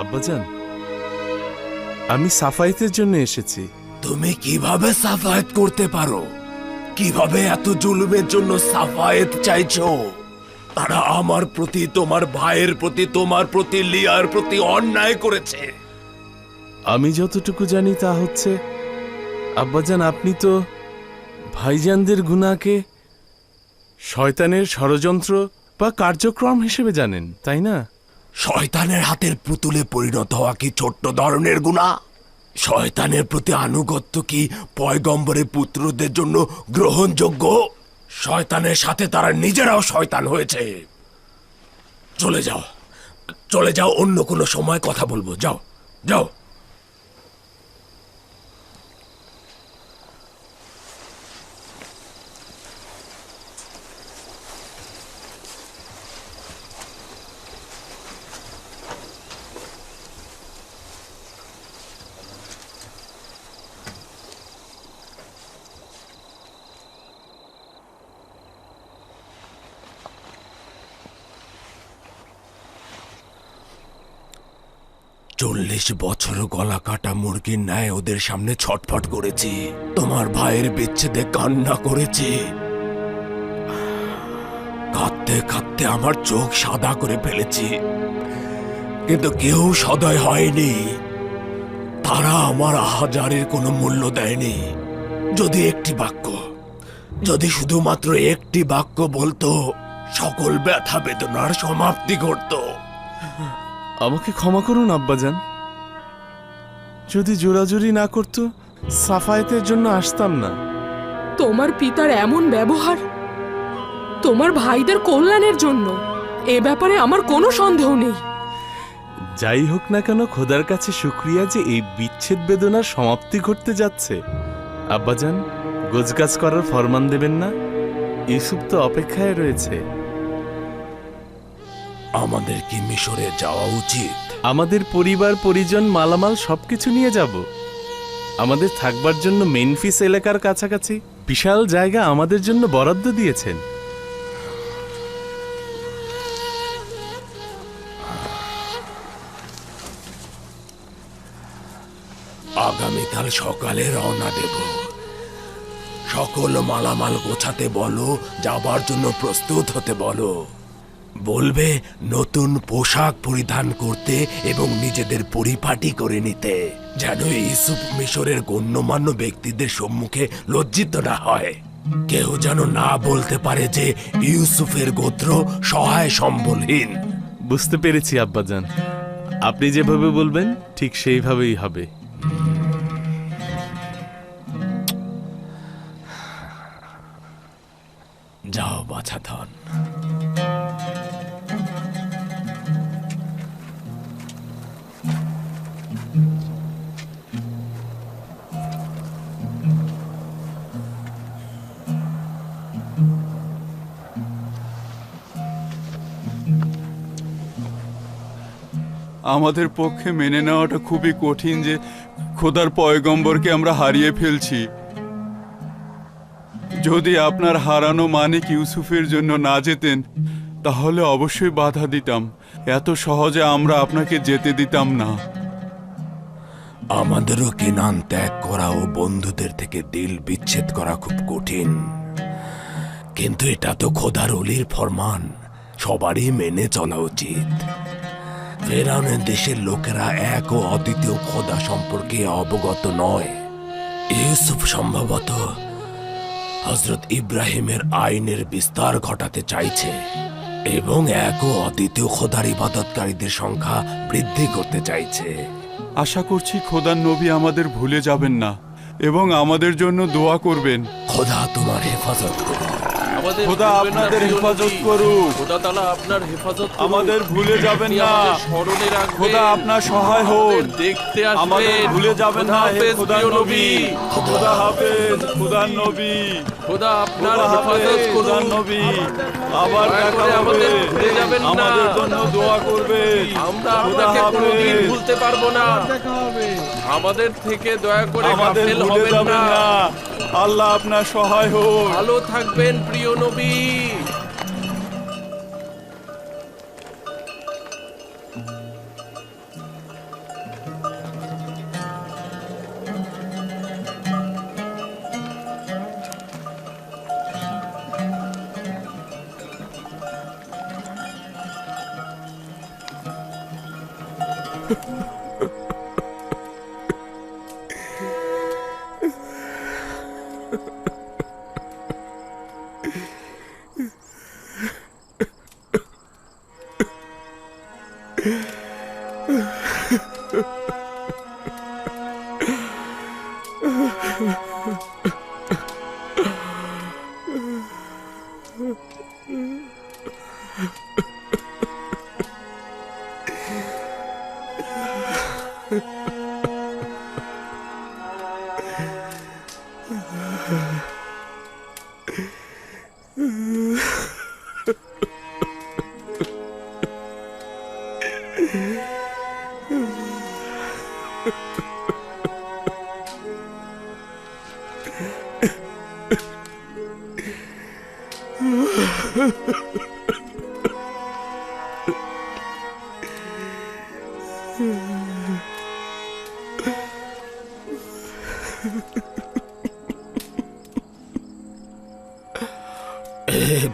আব্বাজান, আমি সাফায়েতের জন্য এসেছি। তুমি কিভাবে সাফায়েত করতে পারো? কিভাবে এত জুলুমের জন্য সাফায়েত চাইছো? তারা আমার প্রতি, তোমার ভাইয়ের প্রতি, তোমার প্রতি, লিয়ার প্রতি অন্যায় করেছে। আমি যতটুকু জানি তা হচ্ছে, আব্বাজান, আপনি তো ভাইজানদের গুনাহকে শয়তানের ষড়যন্ত্র বা কার্যক্রম হিসেবে জানেন, তাই না? শয়তানের হাতের পুতুলে পরিণত হওয়া কি ছোট্ট ধরনের গুনাহ? শয়তানের প্রতি আনুগত্য কি পয়গম্বরের পুত্রদের জন্য গ্রহণযোগ্য? শয়তানের সাথে তারা নিজেরাও শয়তান হয়েছে। চলে যাও, চলে যাও, অন্য কোনো সময় কথা বলবো। যাও, যাও। চল্লিশ বছর গলা কাটা মুরগির ন্যায় ওদের সামনে ছটফট করেছি, তোমার ভাইয়ের বিচ্ছেদে কান্না করেছি। কাঁদতে কাঁদতে আমার চোখ সাদা করে ফেলেছি, কিন্তু কেউ সদয় হয়নি। তারা আমার আহাজারের কোনো মূল্য দেয়নি। যদি একটি বাক্য, যদি শুধুমাত্র একটি বাক্য বলতো, সকল ব্যথা বেদনার সমাপ্তি ঘটতো। আমাকে ক্ষমা করুন আব্বাজান। যদি জোরাজুরি না করতো সাফায়েতের জন্য আসতাম না। তোমার পিতার এমন ব্যবহার তোমার ভাইদের কল্যাণের জন্য, এ ব্যাপারে আমার কোনো সন্দেহ নেই। যাই হোক না কেন, খোদার কাছে শুক্রিয়া যে এই বিচ্ছেদ বেদনার সমাপ্তি ঘটতে যাচ্ছে। আব্বাজান, গোছগাছ করার ফরমান দেবেন না? ইউসুফ তো অপেক্ষায় রয়েছে। আমাদের কি মিশরে যাওয়া উচিত? আমাদের পরিবার পরিজন মালামাল সবকিছু নিয়ে যাব। আমাদের থাকবার জন্য মেনফিস এলাকার কাছাকাছি বিশাল জায়গা আমাদের জন্য বরাদ্দ দিয়েছেন। আগামীকাল সকালে রওনা দেব। সকল মালামাল গোছাতে বলো, যাবার জন্য প্রস্তুত হতে বলো। বলবে নতুন পোশাক পরিধান করতে এবং নিজেদের পরিপাটি করে নিতে, যেন ইউসুফ মিশরের গণ্যমান্য ব্যক্তিদের সম্মুখে লজ্জিত না হয়। কেউ যেন না বলতে পারে যে ইউসুফের গোত্র সহায় সম্বলহীন। বুঝতে পেরেছি আব্বাজান, আপনি যেভাবে বলবেন ঠিক সেইভাবেই হবে। যাও বাছাধন। আমাদের পক্ষে মেনে নেওয়াটা খুবই কঠিন যে খোদার পয়গম্বরকে আমরা হারিয়ে ফেলছি। যদি আপনার হারানো মানিক ইউসুফের জন্য না যেতেন তাহলে অবশ্যই বাধা দিতাম। এত সহজে আমরা আপনাকে যেতে দিতাম না। আমাদেরও কেনান ত্যাগ করা ও বন্ধুদের থেকে দিল বিচ্ছেদ করা খুব কঠিন, কিন্তু এটা তো খোদার ওলির ফরমান, সবারই মেনে চলা উচিত। ফেরাউনের দেশের লোকেরা এক ও অদ্বিতীয় খোদা সম্পর্কে অবগত নয়। ইউসুফ সম্ভবত হযরত ইব্রাহিমের আইনের বিস্তার ঘটাতে চাইছে এবং এক ও অদ্বিতীয় খোদার ইবাদতকারীদের সংখ্যা বৃদ্ধি করতে চাইছে। আশা করছি খোদার নবী আমাদের ভুলে যাবেন না এবং আমাদের জন্য দোয়া করবেন। খোদা তোমার হেফাজত করুন। খোদা আপনাদের হেফাজত করুক। খোদা তাআলা আপনার হেফাজত করুন। আমাদের ভুলে যাবেন না। স্মরণে রাখবেন। খোদা আপনার সহায় হন। দেখতে আসবেন। আমাদের ভুলে যাবেন না। খোদার নবী, খোদা হাফেজ। খোদার নবী, খোদা আপনার হেফাজত খোদার করুন। নবী, আবার দেখা হবে। আমাদের ভুলে যাবেন না। আমাদের জন্য দোয়া করবেন। আমরা খোদা আপনাকে কোনোদিন হাফেজ। ভুলতে পারবো না। আমাদের থেকে দয়া করে আমাদের গাফেল ভুলে হবেন যাবেন না। না। আল্লাহ আপনার সহায় হোক। ভালো থাকবেন প্রিয় নবী।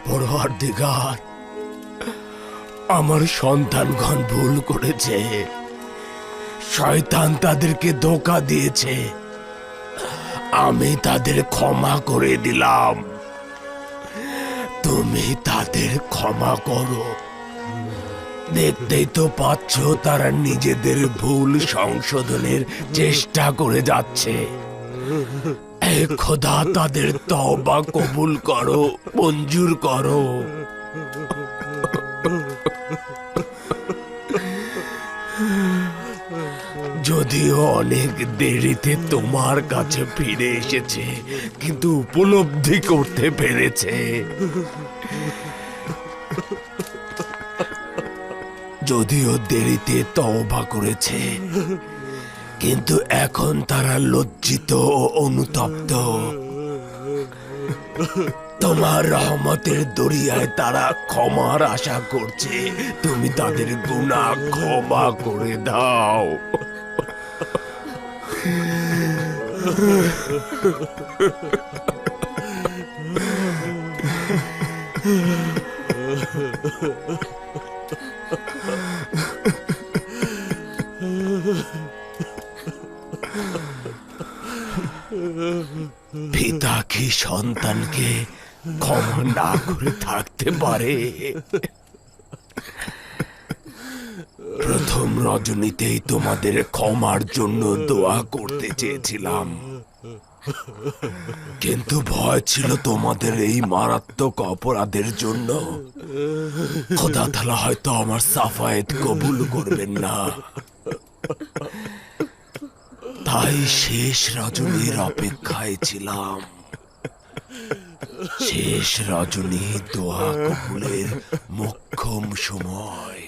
পরওয়ারদিগার, আমার সন্তানগণ ভুল করেছে। শয়তান তাদেরকে ধোঁকা দিয়েছে, আমি তাদের ক্ষমা করে দিলাম। তুমি তাদের ক্ষমা করো। দেখতেই তো পাচ্ছ তারা নিজেদের ভুল সংশোধনের চেষ্টা করে যাচ্ছে। এ খোদা, তাদের তওবা কবুল করো, মঞ্জুর করো। যদিও অনেক দেরিতে তোমার কাছে ফিরে এসেছে, কিন্তু উপলব্ধি করতে পেরেছে। যদিও দেরিতে তওবা করেছে, কিন্তু এখন তারা লজ্জিত ও অনুতপ্ত। তোমার রহমতের দরিয়ায় তারা ক্ষমার আশা করছে। তুমি তাদের গুনাহ ক্ষমা করে দাও। পিতা কি সন্তানকে ক্ষমা না করে থাকতে পারে? প্রথম রজনীতেই তোমাদের ক্ষমার জন্য দোয়া করতে চেয়েছিলাম, কিন্তু ভয় ছিল তোমাদের এই মারাত্মক অপরাধের জন্য খোদা তাআলা হয়তো আমার সাফায়েত কবুল করবেন না। তাই শেষ রজনীর অপেক্ষায় ছিলাম। শেষ রজনী দোয়া কবুলের মোক্ষম সময়।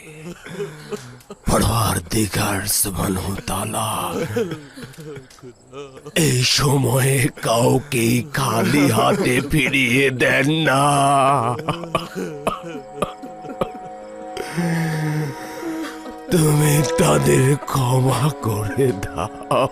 পরওয়ারদিগার সুবহানাহু ওয়া তাআলা এই সময়ে কাউকে খালি হাতে ফিরিয়ে দেন না। তুমি তাদের ক্ষমা করে দাও।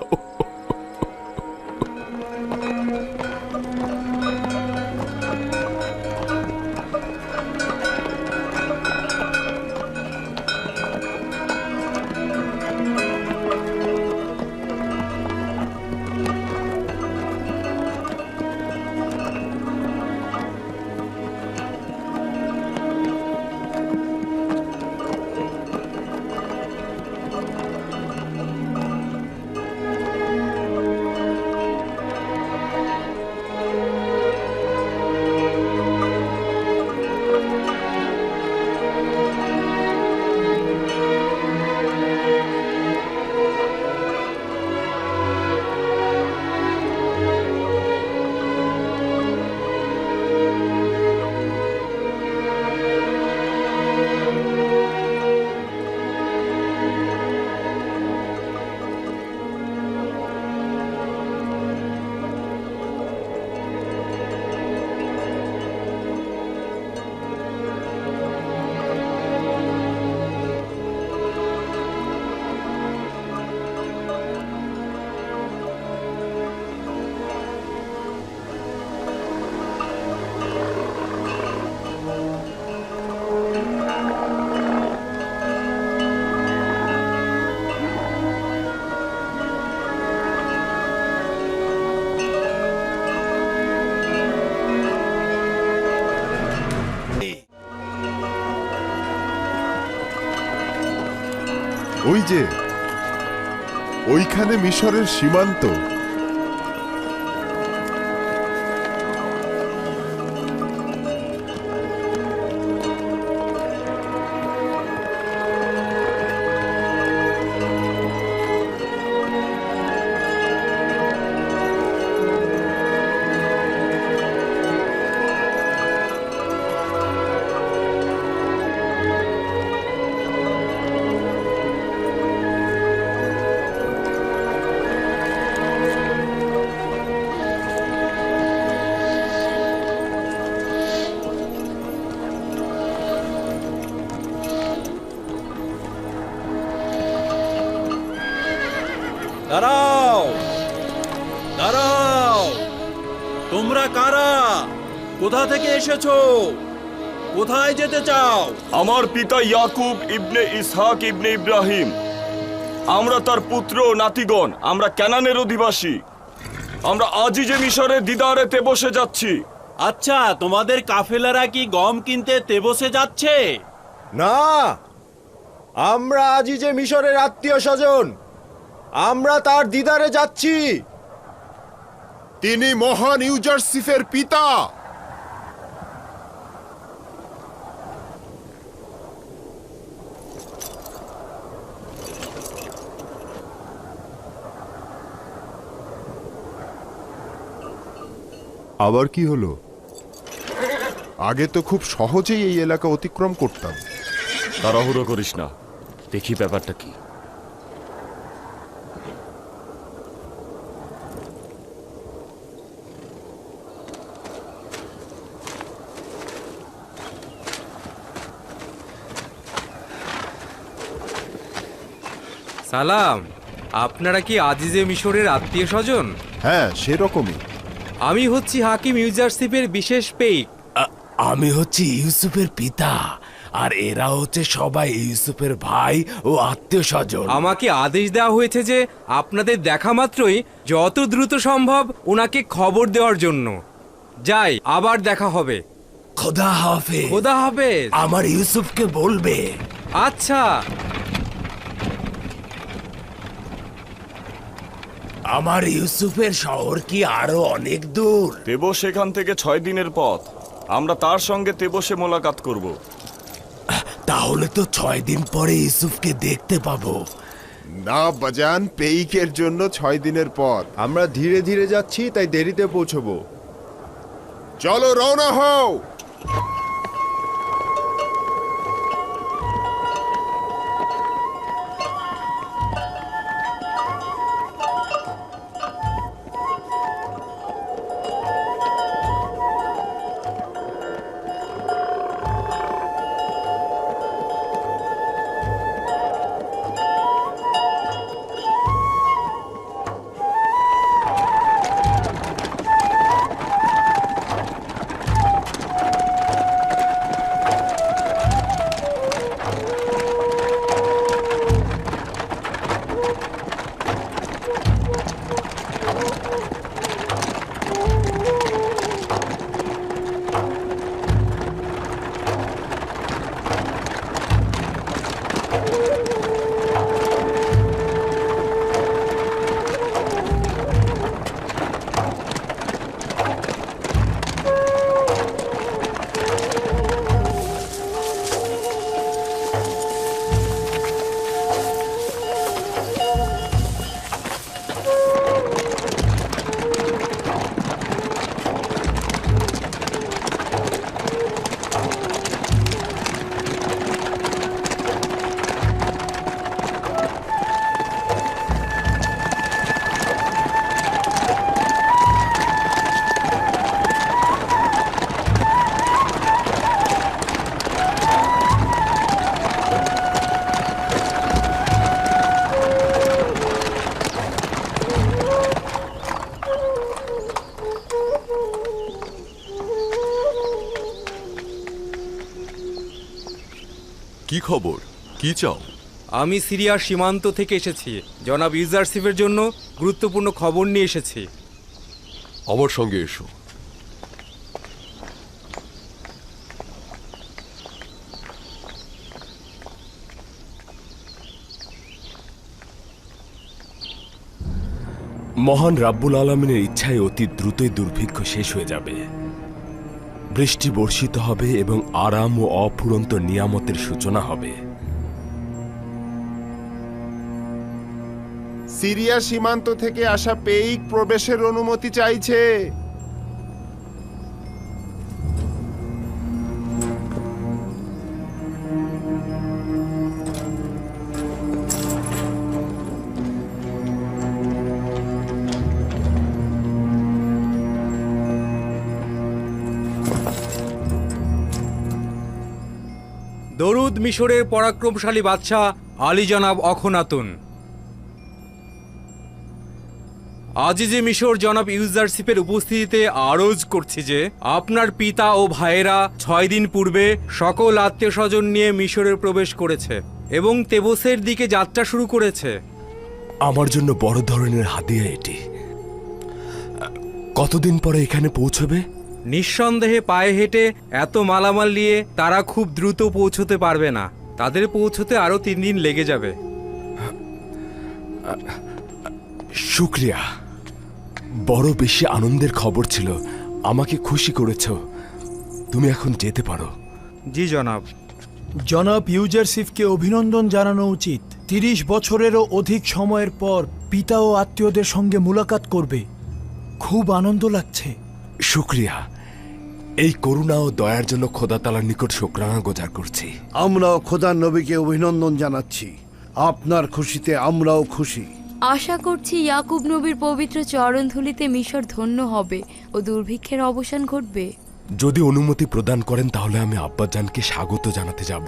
ওই যে ওইখানে মিশরের সীমান্ত। দাঁড়াও, দাঁড়াও, তোমরা কারা? কোথা থেকে এসেছো? কোথায় যেতে চাও? আমার পিতা ইয়াকুব ইবনে ইসহাক ইবনে ইব্রাহিম, আমরা তার পুত্র ও নাতিগণ। আমরা কানানের অধিবাসী। আমরা আজই যে মিশরের দিদারে তেবসে যাচ্ছি। আচ্ছা, তোমাদের কাফেলারা কি গম কিনতে তেবসে যাচ্ছে? না, আমরা আজই যে মিশরের আত্মীয় স্বজন, আমরা তার দিদারে যাচ্ছি। তিনি মহান ইউজারসিফের পিতা। আবার কি হলো? আগে তো খুব সহজেই এই এলাকা অতিক্রম করতাম। তাড়াহুড়ো করিস না, দেখি ব্যাপারটা কি। সালাম, আপনারা কি আজিজে মিশরের আত্মীয় স্বজন? হ্যাঁ, সেরকমই। আমি হচ্ছি হাকিম ইউজারশিপের বিশেষ পেইক। আমি হচ্ছি ইউসুফের পিতা, আর এরা হচ্ছে সবাই ইউসুফের ভাই ও আত্মীয় স্বজন। আমাকে আদেশ দেওয়া হয়েছে যে আপনাদের দেখা মাত্রই যত দ্রুত সম্ভব ওনাকে খবর দেওয়ার জন্য। যাই, আবার দেখা হবে। খোদা হাফেজ। খোদা হাফেজ। আমার ইউসুফকে বলবে। আচ্ছা। আমার ইউসুফের শহর কি আরো অনেক দূর? তেবস এখান থেকে 6 দিনের পথ। আমরা তার সঙ্গে তেবসে মোলাকাত করব। তাহলে তো 6 দিন পরে ইউসুফকে দেখতে পাবো। না বাজান, পেইকের জন্য 6 দিনের পথ। আমরা ধীরে ধীরে যাচ্ছি, তাই দেরিতে পৌঁছবো। চলো রওনা হও। কি খবর? কি চাও? আমি সিরিয়ার সীমান্ত থেকে এসেছি। জনাব ইউজারশিপের জন্য গুরুত্বপূর্ণ খবর নিয়ে এসেছি। আমার সঙ্গে এসো। মহান রাব্বুল আলামিনের ইচ্ছায় অতি দ্রুতই দুর্ভিক্ষ শেষ হয়ে যাবে। বৃষ্টি বর্ষিত হবে এবং আরাম ও অফুরন্ত নিয়ামতের সূচনা হবে। সিরিয়া সীমান্ত থেকে আসা পেইক প্রবেশের অনুমতি চাইছে। দরুদ মিশরের পরাক্রমশালী বাদশাহ আলী জনাব অখনাতুন। আজিজে মিশর জনাব ইউজারশিপের উপস্থিতিতে আরজ করছি যে আপনার পিতা ও ভাইয়েরা 6 দিন পূর্বে সকল আত্মীয় স্বজন নিয়ে মিশরে প্রবেশ করেছে এবং তেবসের দিকে যাত্রা শুরু করেছে। আমার জন্য বড় ধরনের হাদিয়া এটি। কতদিন পরে এখানে পৌঁছবে? নিঃসন্দেহে পায়ে হেঁটে এত মালামাল নিয়ে তারা খুব দ্রুত পৌঁছতে পারবে না। তাদের পৌঁছতে আরও 3 দিন লেগে যাবে। শুক্রিয়া, বড় বেশি আনন্দের খবর ছিল, আমাকে খুশি করেছ। তুমি এখন যেতে পারো। জি জনাব। জনাব ইউজারশিপকে অভিনন্দন জানানো উচিত। 30 বছরেরও অধিক সময়ের পর পিতা ও আত্মীয়দের সঙ্গে মুলাকাত করবে, খুব আনন্দ লাগছে। শুক্রিয়া, এই করুণা ও দয়ার জন্য খোদা তাআলার নিকট শুকরানা গুজার করছি। আমরাও খোদার নবীকে অভিনন্দন জানাচ্ছি। আপনার খুশিতে আমরাও খুশি। আশা করছি ইয়াকুব নবীর পবিত্র চরণধুলিতে মিশর ধন্য হবে ও দুর্ভিক্ষের অবসান ঘটবে। যদি অনুমতি প্রদান করেন তাহলে আমি আব্বাজানকে স্বাগত জানাতে যাব।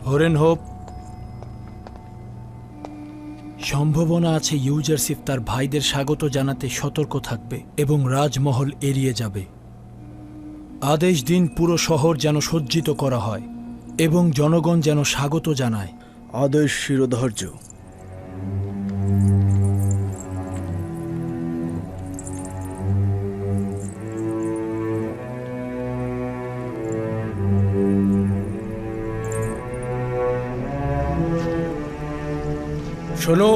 হরেন হোপ, সম্ভাবনা আছে ইউজারশিপ তার ভাইদের স্বাগত জানাতে সতর্ক থাকবে এবং রাজমহল এড়িয়ে যাবে। আদেশ দিন পুরো শহর যেন সজ্জিত করা হয় এবং জনগণ যেন স্বাগত জানায়। আদেশ শিরোধার্য। শোনো,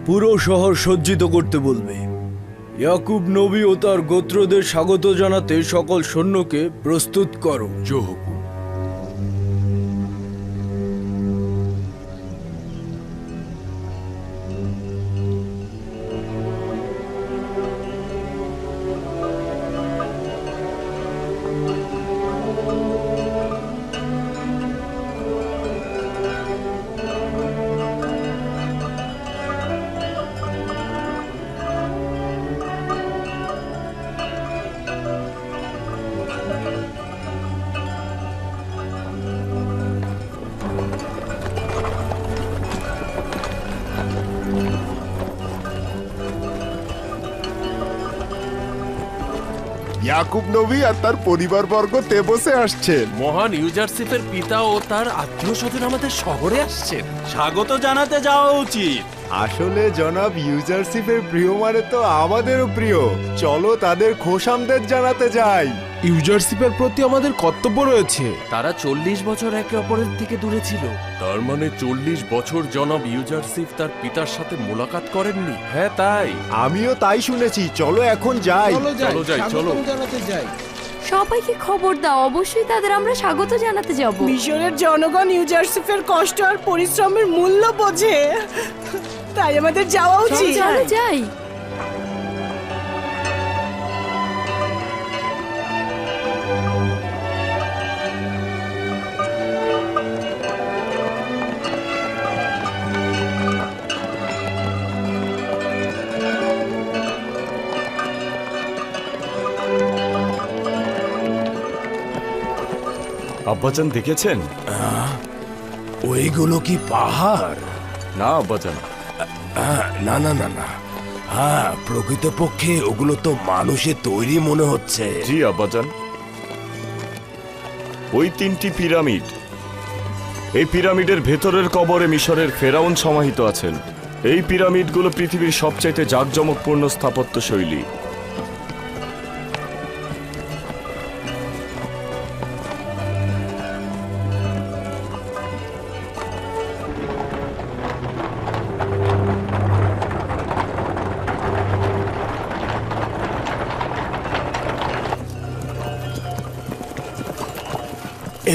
পুরো শহর সজ্জিত করতে বলবে। ইয়াকুব নবী ও তার গোত্রদের স্বাগত জানাতে সকল সৈন্যকে প্রস্তুত করো। ইয়াকুব নবী আর তার পরিবারবর্গ তেবসে আসছেন। মহান ইউজারশিপের পিতা ও তার আত্মীয় স্বজন আমাদের শহরে আসছেন। স্বাগত জানাতে যাওয়া উচিত। আসলে জনাব ইউজারশিপের প্রিয় মানে তো আমাদেরও প্রিয়। চলো তাদের খোশামদের জানাতে যাই। ইউজারশিপের প্রতি আমাদের কর্তব্য রয়েছে। তারা 40 বছর একে অপরের থেকে দূরে ছিল। তার মানে 40 বছর জনাব ইউজারশিপ তার পিতার সাথে মোলাকাত করেননি। হ্যাঁ তাই, আমিও তাই শুনেছি। চলো এখন যাই। চলো যাই, চলো। সবাইকে খবর দাও, অবশ্যই তাদের আমরা স্বাগত জানাতে যাব। মিশরের জনগণ ইউজারশিপের কষ্ট আর পরিশ্রমের মূল্য বোঝে, তাই আমাদের যাওয়া উচিত। চলো যাই। আব্বাজান দেখেছেন? ওইগুলো কি পাহাড়? না আব্বাজান, না না না না, হ্যাঁ প্রকৃতপক্ষে ওগুলো তো মানুষের তৈরি মনে হচ্ছে। জি আব্বাজান, ওই 3টি পিরামিড। এই পিরামিডের ভেতরের কবরে মিশরের ফেরাউন সমাহিত আছেন। এই পিরামিডগুলো পৃথিবীর সবচাইতে জাঁকজমকপূর্ণ স্থাপত্য শৈলী।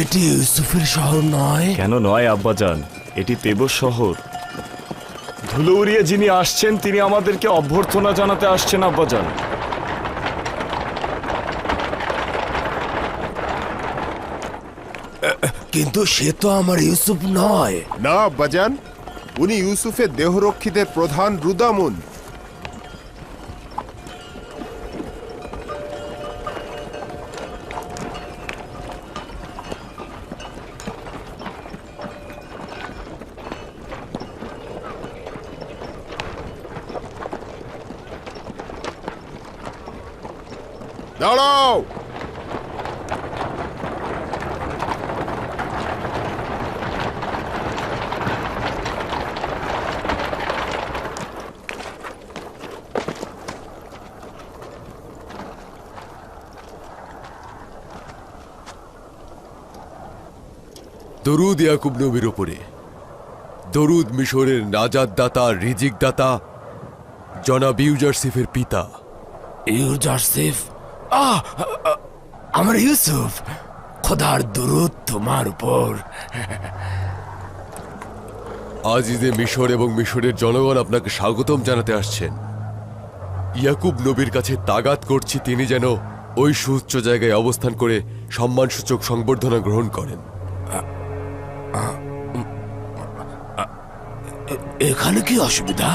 এটি ইউসুফের শহর নয়? কেন নয় আব্বাজান, এটি তেবস শহর। ধুলো উড়িয়ে যিনি আসছেন তিনি আমাদেরকে অভ্যর্থনা জানাতে আসছেন আব্বাজান। কিন্তু সে তো আমার ইউসুফ নয়। না আব্বাজান, উনি ইউসুফের দেহরক্ষীদের প্রধান রুদামুন। দাঁড়াও। দরুদ ইয়াকুব নবীর উপরে, দরুদ মিশরের নাজাত দাতা, রিজিক দাতা, জনাব ইউজারসিফের পিতা। ইউজারসিফ, আমার ইউসুফ, খোদার দরুদ তোমার উপর। আজিজে মিশর এবং মিশরের জনগণ আপনাকে স্বাগতম জানাতে আসছেন। ইয়াকুব নবীর কাছে তাগাত করছি তিনি যেন ওই সুউচ্চ জায়গায় অবস্থান করে সম্মানসূচক সংবর্ধনা গ্রহণ করেন। এখানে কি অসুবিধা?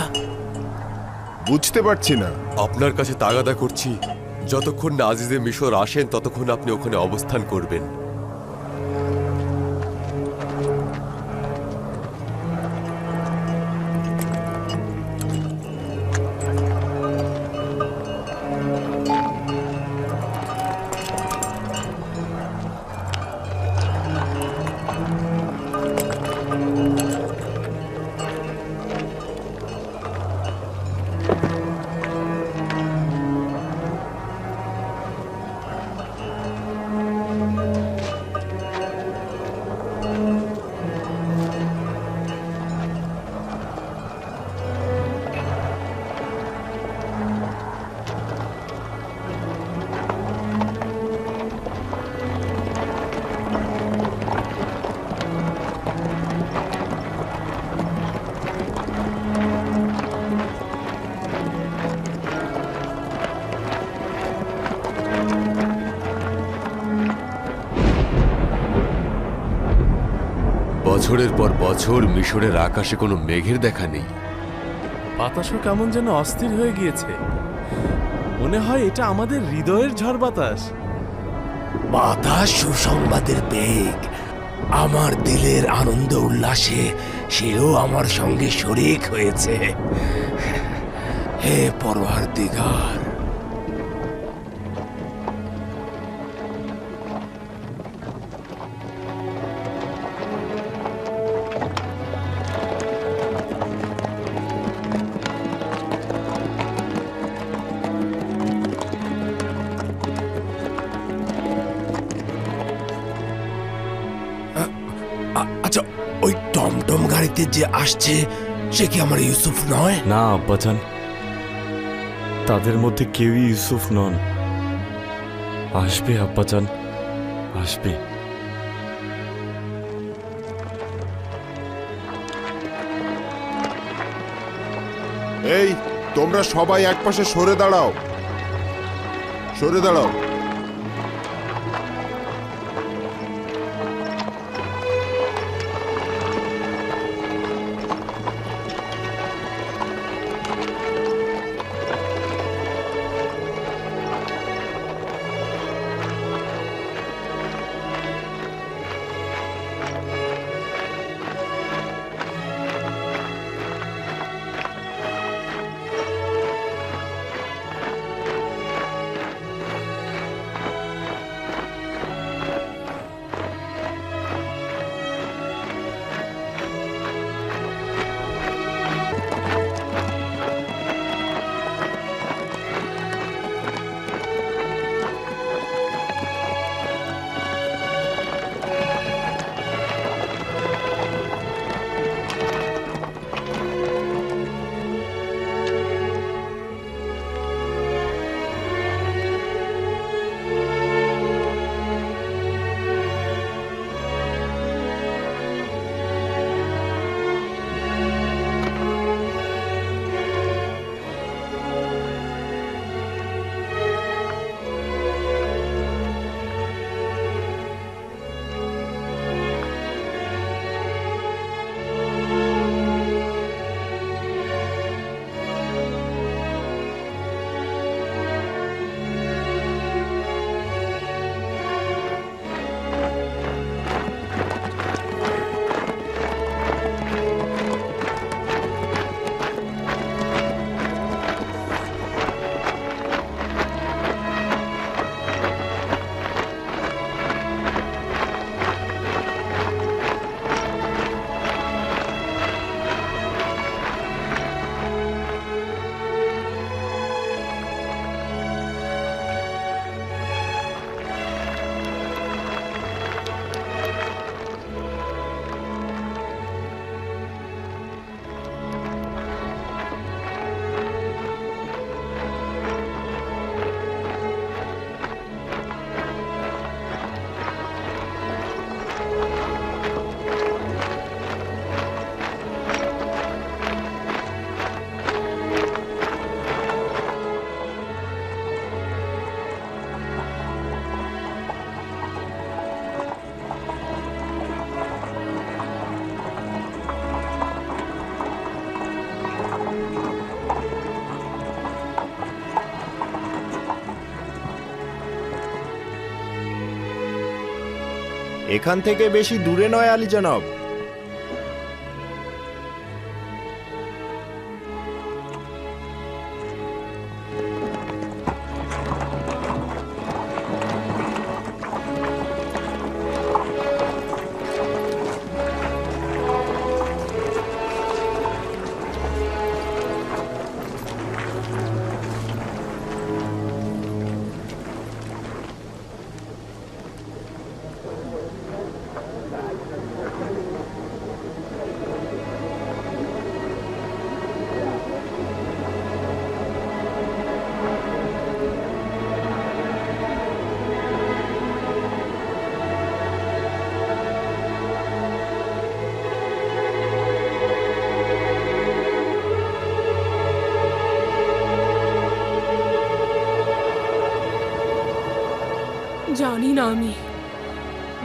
বুঝতে পারছি না। আপনার কাছে তাগাদা করছি, যতক্ষণ না আজিজে মিশর আসেন ততক্ষণ আপনি ওখানে অবস্থান করবেন। বছরের পর বছর মিশরের আকাশে কোনো মেঘের দেখা নেই। বাতাসও কেমন যেন অস্থির হয়ে গিয়েছে। মনে হয় এটা আমাদের হৃদয়ের ঝড় বাতাস। বাতাস সুসংবাদের বেগ। আমার দিলের আনন্দ উল্লাসে সেও আমার সঙ্গে শরিক হয়েছে। হে পরওয়ারদিগার, আচ্ছা ওই টমটম গাড়িতে যে আসছে সে কি আমার ইউসুফ নয়? না আব্বাজান, তাদের মধ্যে কেউই ইউসুফ নন। আসবে আব্বাজান, আসবে। এই, তোমরা সবাই একপাশে সরে দাঁড়াও, সরে দাঁড়াও। এখান থেকে বেশি দূরে নয় আলী জনাব।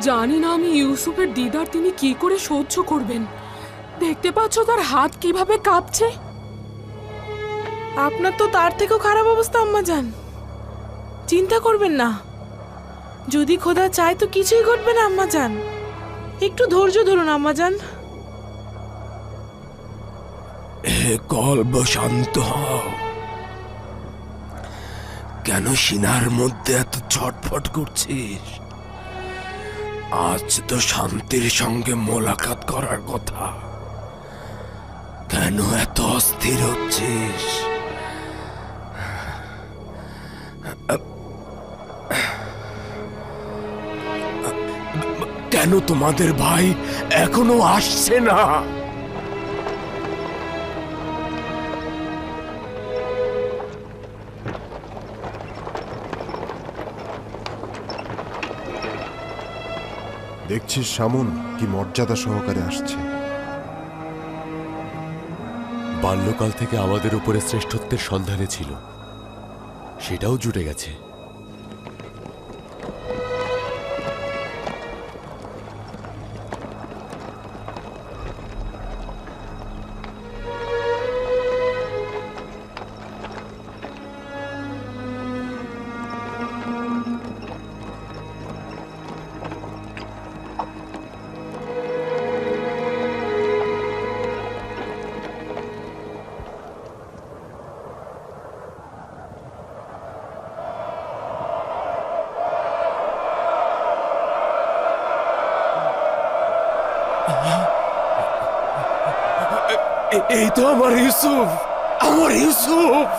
জানি না আমি ইউসুফের দিদার তিনি কি করে সহ্য করবেন। দেখতে পাচ্ছ তার হাত কিভাবে কাঁপছে। আপনার তো তার থেকেও খারাপ অবস্থা আম্মাজান। চিন্তা করবেন না, যদি খোদা চায় তো কিছুই ঘটবে না আম্মাজান। একটু ধৈর্য ধরুন আম্মাজান। কলব শান্ত হও। কেন সিনার মধ্যে এত ছটফট করছিস? আজ তো শান্তির সঙ্গে মোলাকাত করার কথা, কেন এত অস্থির হচ্ছিস? কেন তোমাদের ভাই এখনো আসছে না? দেখছিস শামুন কি মর্যাদা সহকারে আসছে। বাল্যকাল থেকে আমাদের উপরে শ্রেষ্ঠত্বের সন্ধানে ছিল, সেটাও জুটে গেছে। এই তো আমার ইউসুফ, আমার ইউসুফ।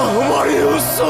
আমার ইউসুফ,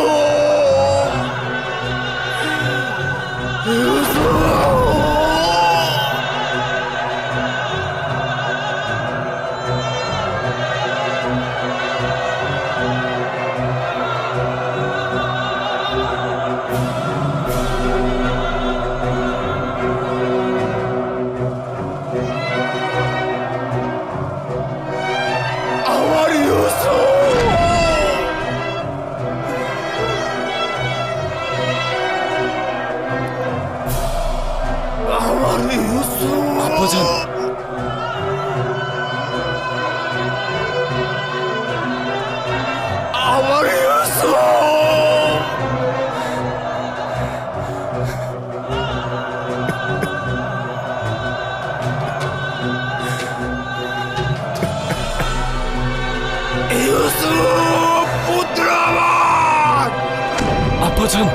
আমার ইউসুফ। আব্বাজান, আমার ইউসুফ। ইউসুফ পুত্র আমার। আব্বাজান,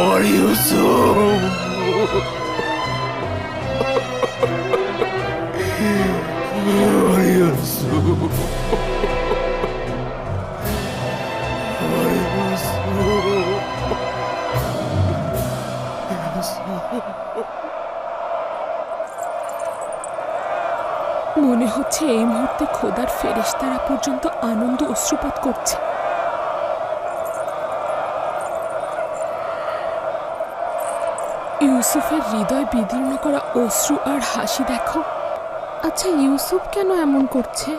আমার ইউসুফ, আমার ইউসুফ, আমার মনে হচ্ছে এই মুহূর্তে খোদার ফেরেশতারা পর্যন্ত আনন্দ অশ্রুপাত করছে। ইউসুফের হৃদয় বিদীর্ণ করা অশ্রু আর হাসি দেখো। আচ্ছা, ইউসুফ কেন এমন করছে?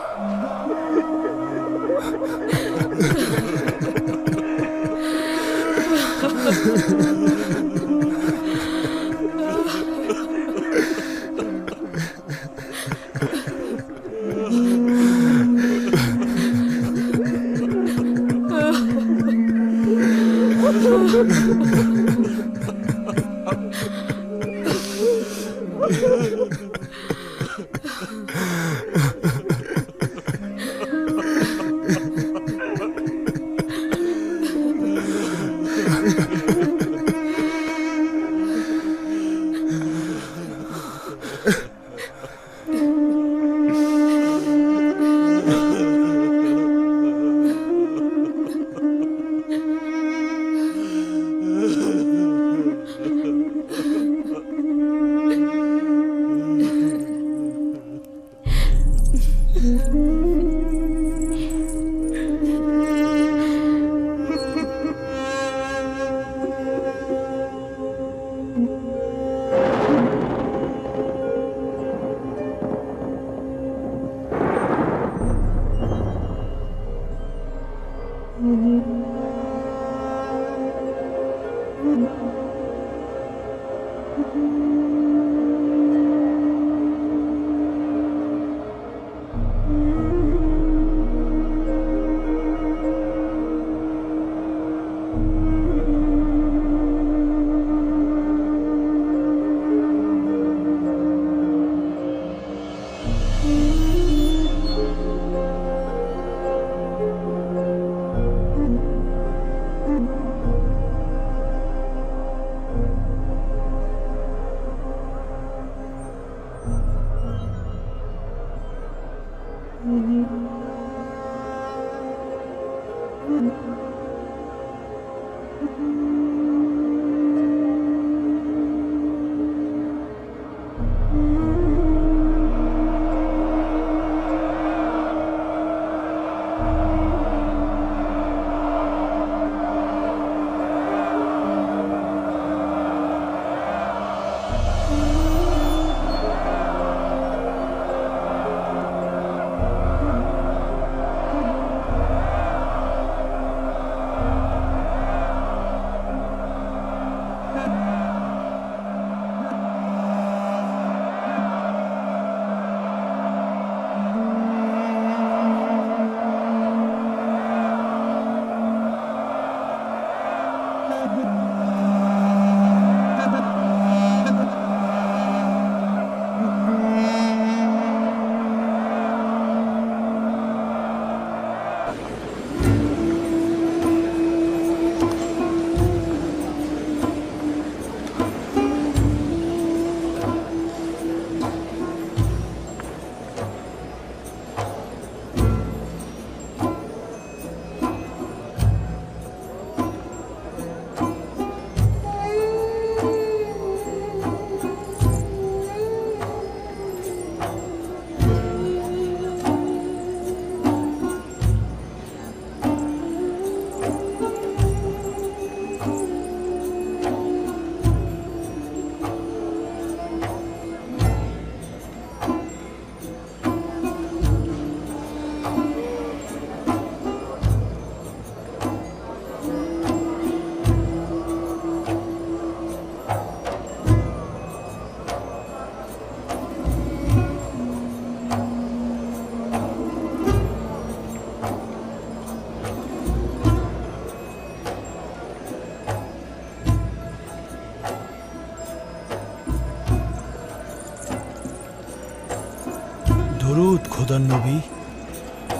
দরুদ খোদার নবী।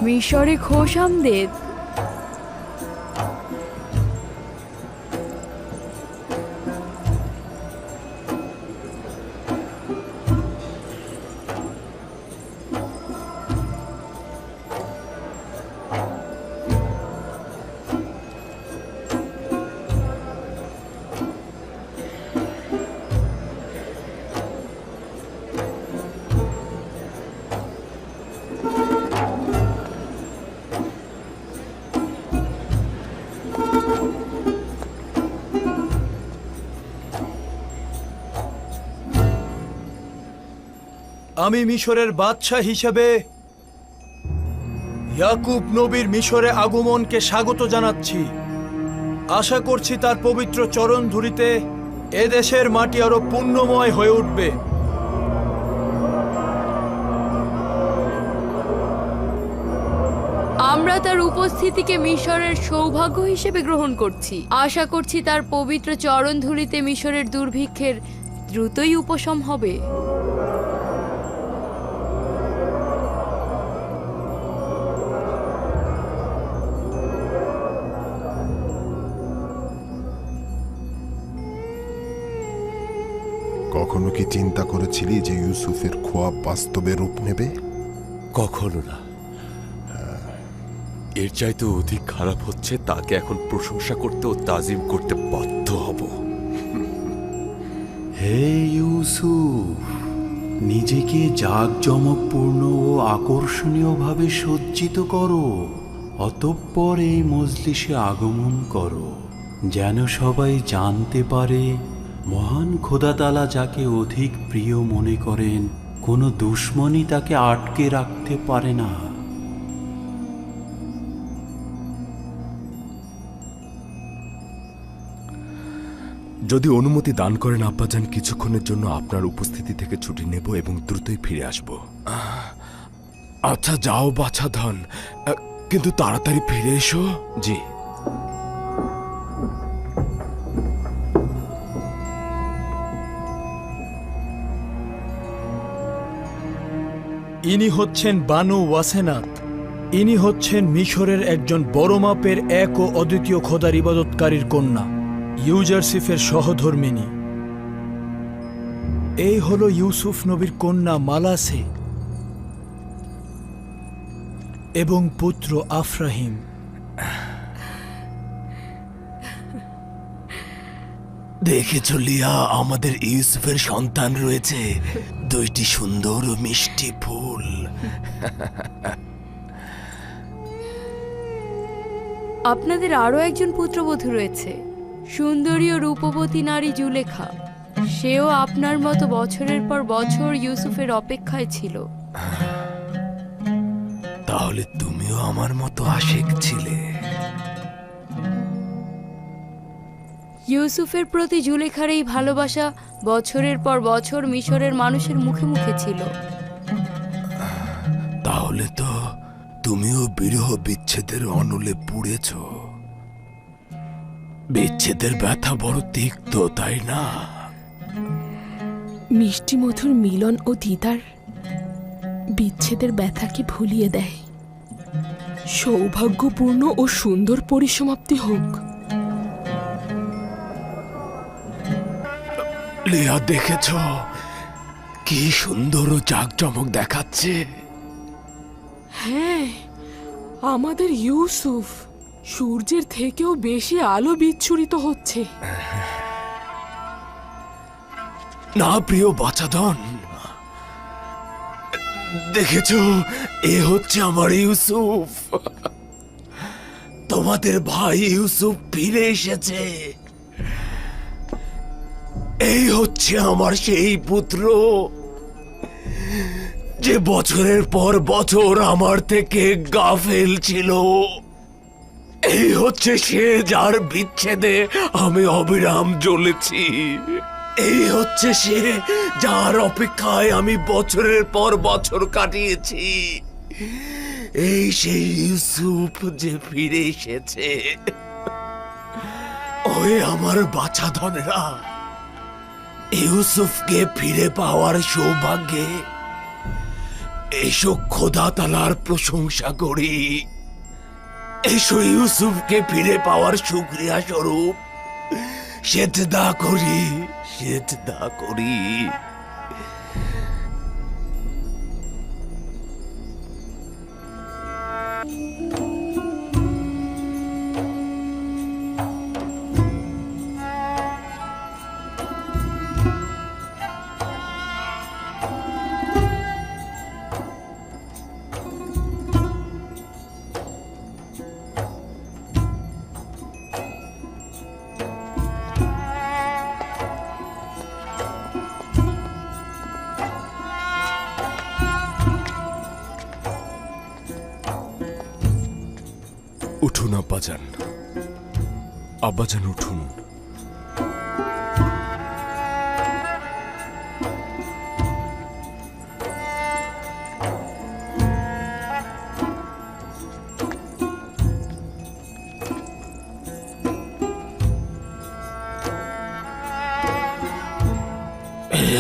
মিশরে খোশামদেদ। আমি মিশরের বাদশাহ হিসেবে ইয়াকুব নবীর মিশরে আগমনকে স্বাগত জানাচ্ছি। আশা করছি তার পবিত্র চরণ ধুলিতে এদেশের মাটি আরো পুণ্যময় হয়ে উঠবে। আমরা তার উপস্থিতিকে মিশরের সৌভাগ্য হিসেবে গ্রহণ করছি। আশা করছি তার পবিত্র চরণ ধুলিতে মিশরের দুর্ভিক্ষের দ্রুতই উপশম হবে। কখনো কি চিন্তা করেছিলি যে ইউসুফের খোয়াব বাস্তবে রূপ নেবে? কখনো না। এর চাইতে অধিক খারাপ হচ্ছে, তাকে এখন প্রশংসা করতে ও তাজিম করতে বাধ্য হব। হে ইউসুফ, নিজেকে জাঁকজমকপূর্ণ ও আকর্ষণীয়ভাবে সজ্জিত করো, অতঃপর এই মজলিসে আগমন করো, যেন সবাই জানতে পারে মহান খোদাতালা যাকে অধিক প্রিয় মনে করেন, কোনো দুশ্মনই তাকে আটকে রাখতে পারে না। যদি অনুমতি দান করেন আব্বাজান, কিছুক্ষণের জন্য আপনার উপস্থিতি থেকে ছুটি নেব এবং দ্রুতই ফিরে আসব। আচ্ছা যাও বাছা ধন, কিন্তু তাড়াতাড়ি ফিরে এসো। জি। ইনি হচ্ছেন বানু ওয়াসেনাত। ইনি হচ্ছেন মিশরের একজন বড় মাপের এক ও অদ্বিতীয় খোদার ইবাদতকারীর কন্যা, ইউজারসিফের সহধর্মিনী। এই হলো ইউসুফ নবীর কন্যা মালাসে এবং পুত্র আফরাহিম। দেখেছ লিয়া, আমাদের ইউসুফের সন্তান রয়েছে, দুইটি সুন্দর ও মিষ্টি ফুল। আপনাদের আরও একজন পুত্রবধূ রয়েছে, সুন্দরী ও রূপবতী নারী জুলেখা। সেও আপনার মতো বছরের পর বছর ইউসুফের অপেক্ষায় ছিল। তাহলে তুমিও আমার মতো আশিক ছিলে। ইউসুফের প্রতি জুলেখার এই ভালোবাসা বছরের পর বছর মিশরের মানুষের মুখে মুখে ছিল। তাহলে তো তুমিও বিরহ বিচ্ছেদের অনলে পুড়েছ। বিচ্ছেদের ব্যথা বড় তিক্ত, তাই না? মিষ্টি মধুর মিলন ও দিদার বিচ্ছেদের ব্যথাকে ভুলিয়ে দেয়। সৌভাগ্যপূর্ণ ও সুন্দর পরিসমাপ্তি হোক। লিয়া, দেখেছ কি সুন্দর ও জাঁকজমক দেখাচ্ছে? হ্যাঁ, আমাদের ইউসুফ সূর্যের থেকেও বেশি আলো বিচ্ছুরিত হচ্ছে। না প্রিয় বাচাধন, দেখেছ, এ হচ্ছে আমার ইউসুফ। তোমাদের ভাই ইউসুফ ফিরে এসেছে। এই হচ্ছে আমার সেই পুত্র, যে বছরের পর বছর আমার থেকে গাফেল ছিল। এই হচ্ছে সে, যার বিচ্ছেদে আমি অবিরাম জ্বলেছি। এই হচ্ছে সে, যার অপেক্ষায় আমি বছরের পর বছর কাটিয়েছি। এই সেই ইউসুফ যে ফিরে এসেছে। ওই আমার বাছাধনেরা, ইউসুফকে ফিরে পাওয়ার সৌভাগ্যে এসো খোদা তাআলার প্রশংসা করি। এসো ইউসুফকে ফিরে পাওয়ার শুকরিয়া স্বরূপ সেজদা করি, সেজদা করি। উঠুন আব্বাজান, আব্বাজান উঠুন।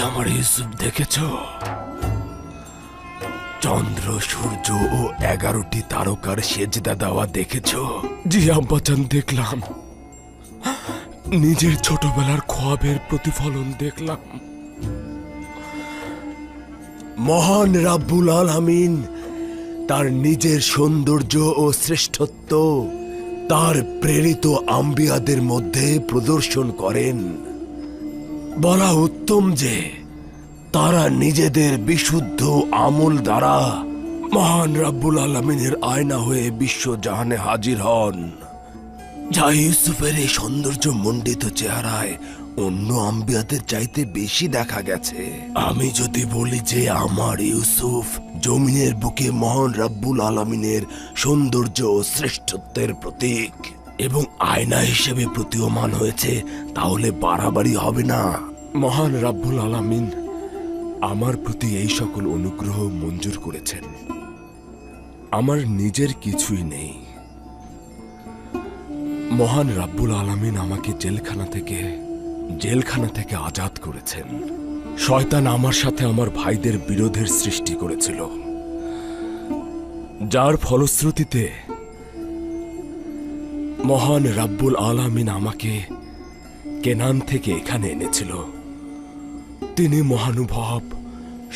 আমার ইউসুফ দেখেছ? চন্দ্র, সূর্য ও 11টি তারকার সেজদা দেওয়া দেখেছ? জি আব্বাজান, দেখলাম। নিজের ছোটবেলার খোয়াবের প্রতিফলন দেখলাম। মহান রাব্বুল আলামিন তার নিজের সৌন্দর্য ও শ্রেষ্ঠত্ব তার প্রেরিত আম্বিয়াদের মধ্যে প্রদর্শন করেন। বলা উত্তম যে তারা নিজেদের বিশুদ্ধ আমল দ্বারা মহান রাব্বুল আলামিনের আয়না হয়ে বিশ্বজাহানে হাজির হন, যা ইউসুফের এই সৌন্দর্য মণ্ডিত চেহারায় অন্য আম্বিয়াদের চাইতে বেশি দেখা গেছে। আমি যদি বলি যে আমার ইউসুফ জমিনের বুকে মহান রাব্বুল আলামিনের সৌন্দর্য ও শ্রেষ্ঠত্বের প্রতীক এবং আয়না হিসেবে প্রতীয়মান হয়েছে, তাহলে বাড়াবাড়ি হবে না। মহান রাব্বুল আলামিন আমার প্রতি এই সকল অনুগ্রহ মঞ্জুর করেছেন। আমার নিজের কিছুই নেই। মহান রাব্বুল আলামিন আমাকে জেলখানা থেকে আজাদ করেছেন। শয়তান আমার সাথে আমার ভাইদের বিরোধের সৃষ্টি করেছিল, যার ফলশ্রুতিতে মহান রাব্বুল আলামিন আমাকে কেনান থেকে এখানে এনেছিল। তিনি মহানুভব,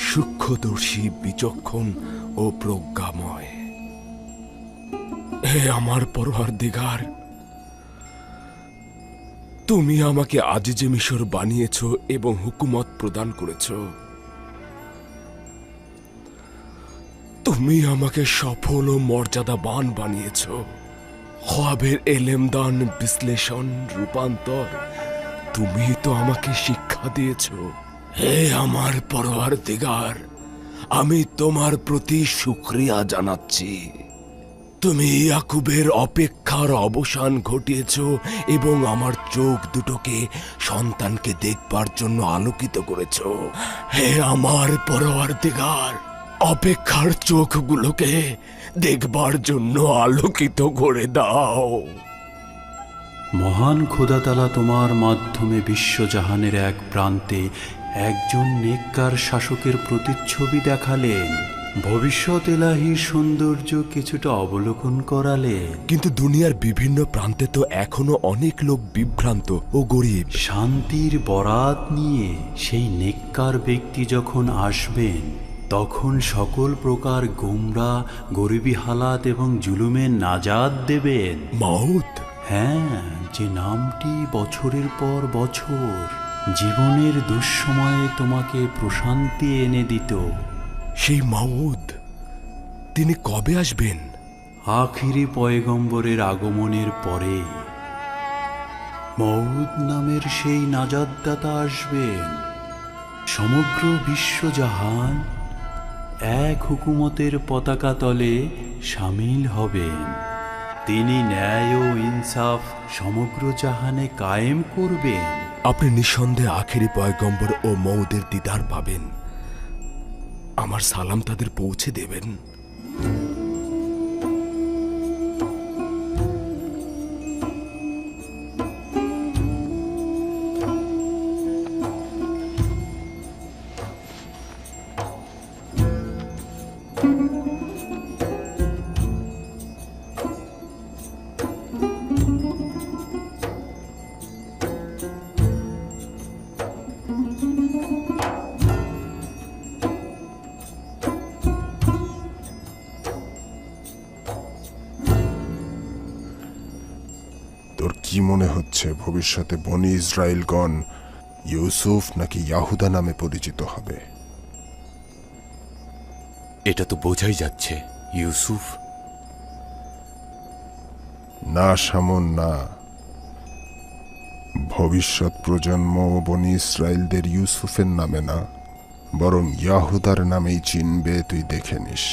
সূক্ষ্মদর্শী, বিচক্ষণ ও প্রজ্ঞাময়। হে আমার পরওয়ারদিগার, তুমি আমাকে আজিজে মিশর বানিয়েছ এবং হুকুমত প্রদান করেছ। তুমি আমাকে সফল ও মর্যাদাবান বানিয়েছ। খোয়াবের এলেমদান, বিশ্লেষণ, রূপান্তর তুমি তো আমাকে শিক্ষা দিয়েছ। হে আমার পরওয়ারদিগার, আমি তোমার প্রতি শুকরিয়া জানাচ্ছি। তুমি ইয়াকুবের অপেক্ষার অবসান ঘটিয়েছ এবং আমার চোখ দুটোকে সন্তানকে দেখবার জন্য আলোকিত করেছ। হে আমার পরওয়ারদিগার, অপেক্ষার চোখগুলোকে দেখবার জন্য আলোকিত করে দাও। মহান খোদাতালা তোমার মাধ্যমে বিশ্বজাহানের এক প্রান্তে একজন নেককার শাসকের প্রতিচ্ছবি দেখালেন, ভবিষ্যৎ এলাহির সৌন্দর্য কিছুটা অবলোকন করালেন। কিন্তু দুনিয়ার বিভিন্ন প্রান্তে তো এখনো অনেক লোক বিভ্রান্ত ও গরিব। শান্তির বরাত নিয়ে সেই নেককার ব্যক্তি যখন আসবেন, তখন সকল প্রকার গোমরা, গরিবী হালাত এবং জুলুমের নাজাত দেবেন। মাউত? হ্যাঁ, যে নামটি বছরের পর বছর জীবনের দুঃসময়ে তোমাকে প্রশান্তি এনে দিত। সেই মাউদ, তিনি কবে আসবেন? আখিরি পয়গম্বরের আগমনের পরে মউদ নামের সেই নাজাতদাতা আসবেন। সমগ্র বিশ্বজাহান এক হুকুমতের পতাকা তলে সামিল হবেন। তিনি ন্যায় ও ইনসাফ সমগ্র জাহানে কায়েম করবেন। আপনি নিঃসন্দেহে আখেরি পয়গম্বর ও মউদের দিদার পাবেন। আমার সালাম তাদের পৌঁছে দেবেন। তোর কি মনে হচ্ছে ভবিষ্যতে বনি ইসরায়েলগণ ইউসুফ নাকি ইয়াহুদা নামে পরিচিত হবে? এটা তো বোঝাই যাচ্ছে ইউসুফ। না শামন, না। ভবিষ্যৎ প্রজন্ম বনি ইসরায়েলদের ইউসুফের নামে না, বরং ইয়াহুদার নামেই চিনবে। তুই দেখে নিস।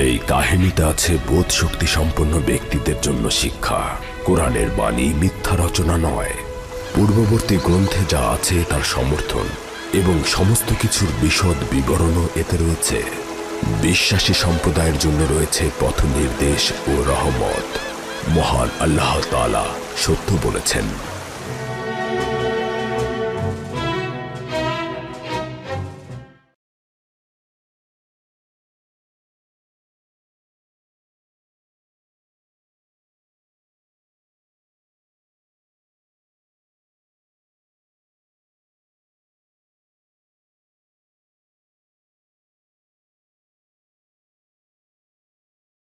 এই কাহিনীতে আছে বোধ শক্তি সম্পন্ন ব্যক্তিদের জন্য শিক্ষা। কোরআনের বাণী মিথ্যা রচনা নয়, পূর্ববর্তী গ্রন্থে যা আছে তার সমর্থন এবং সমস্ত কিছুর বিশদ বিবরণও এতে রয়েছে। বিশ্বাসী সম্প্রদায়ের জন্য রয়েছে পথ নির্দেশ ও রহমত। মহান আল্লাহ তাআলা সত্য বলেছেন।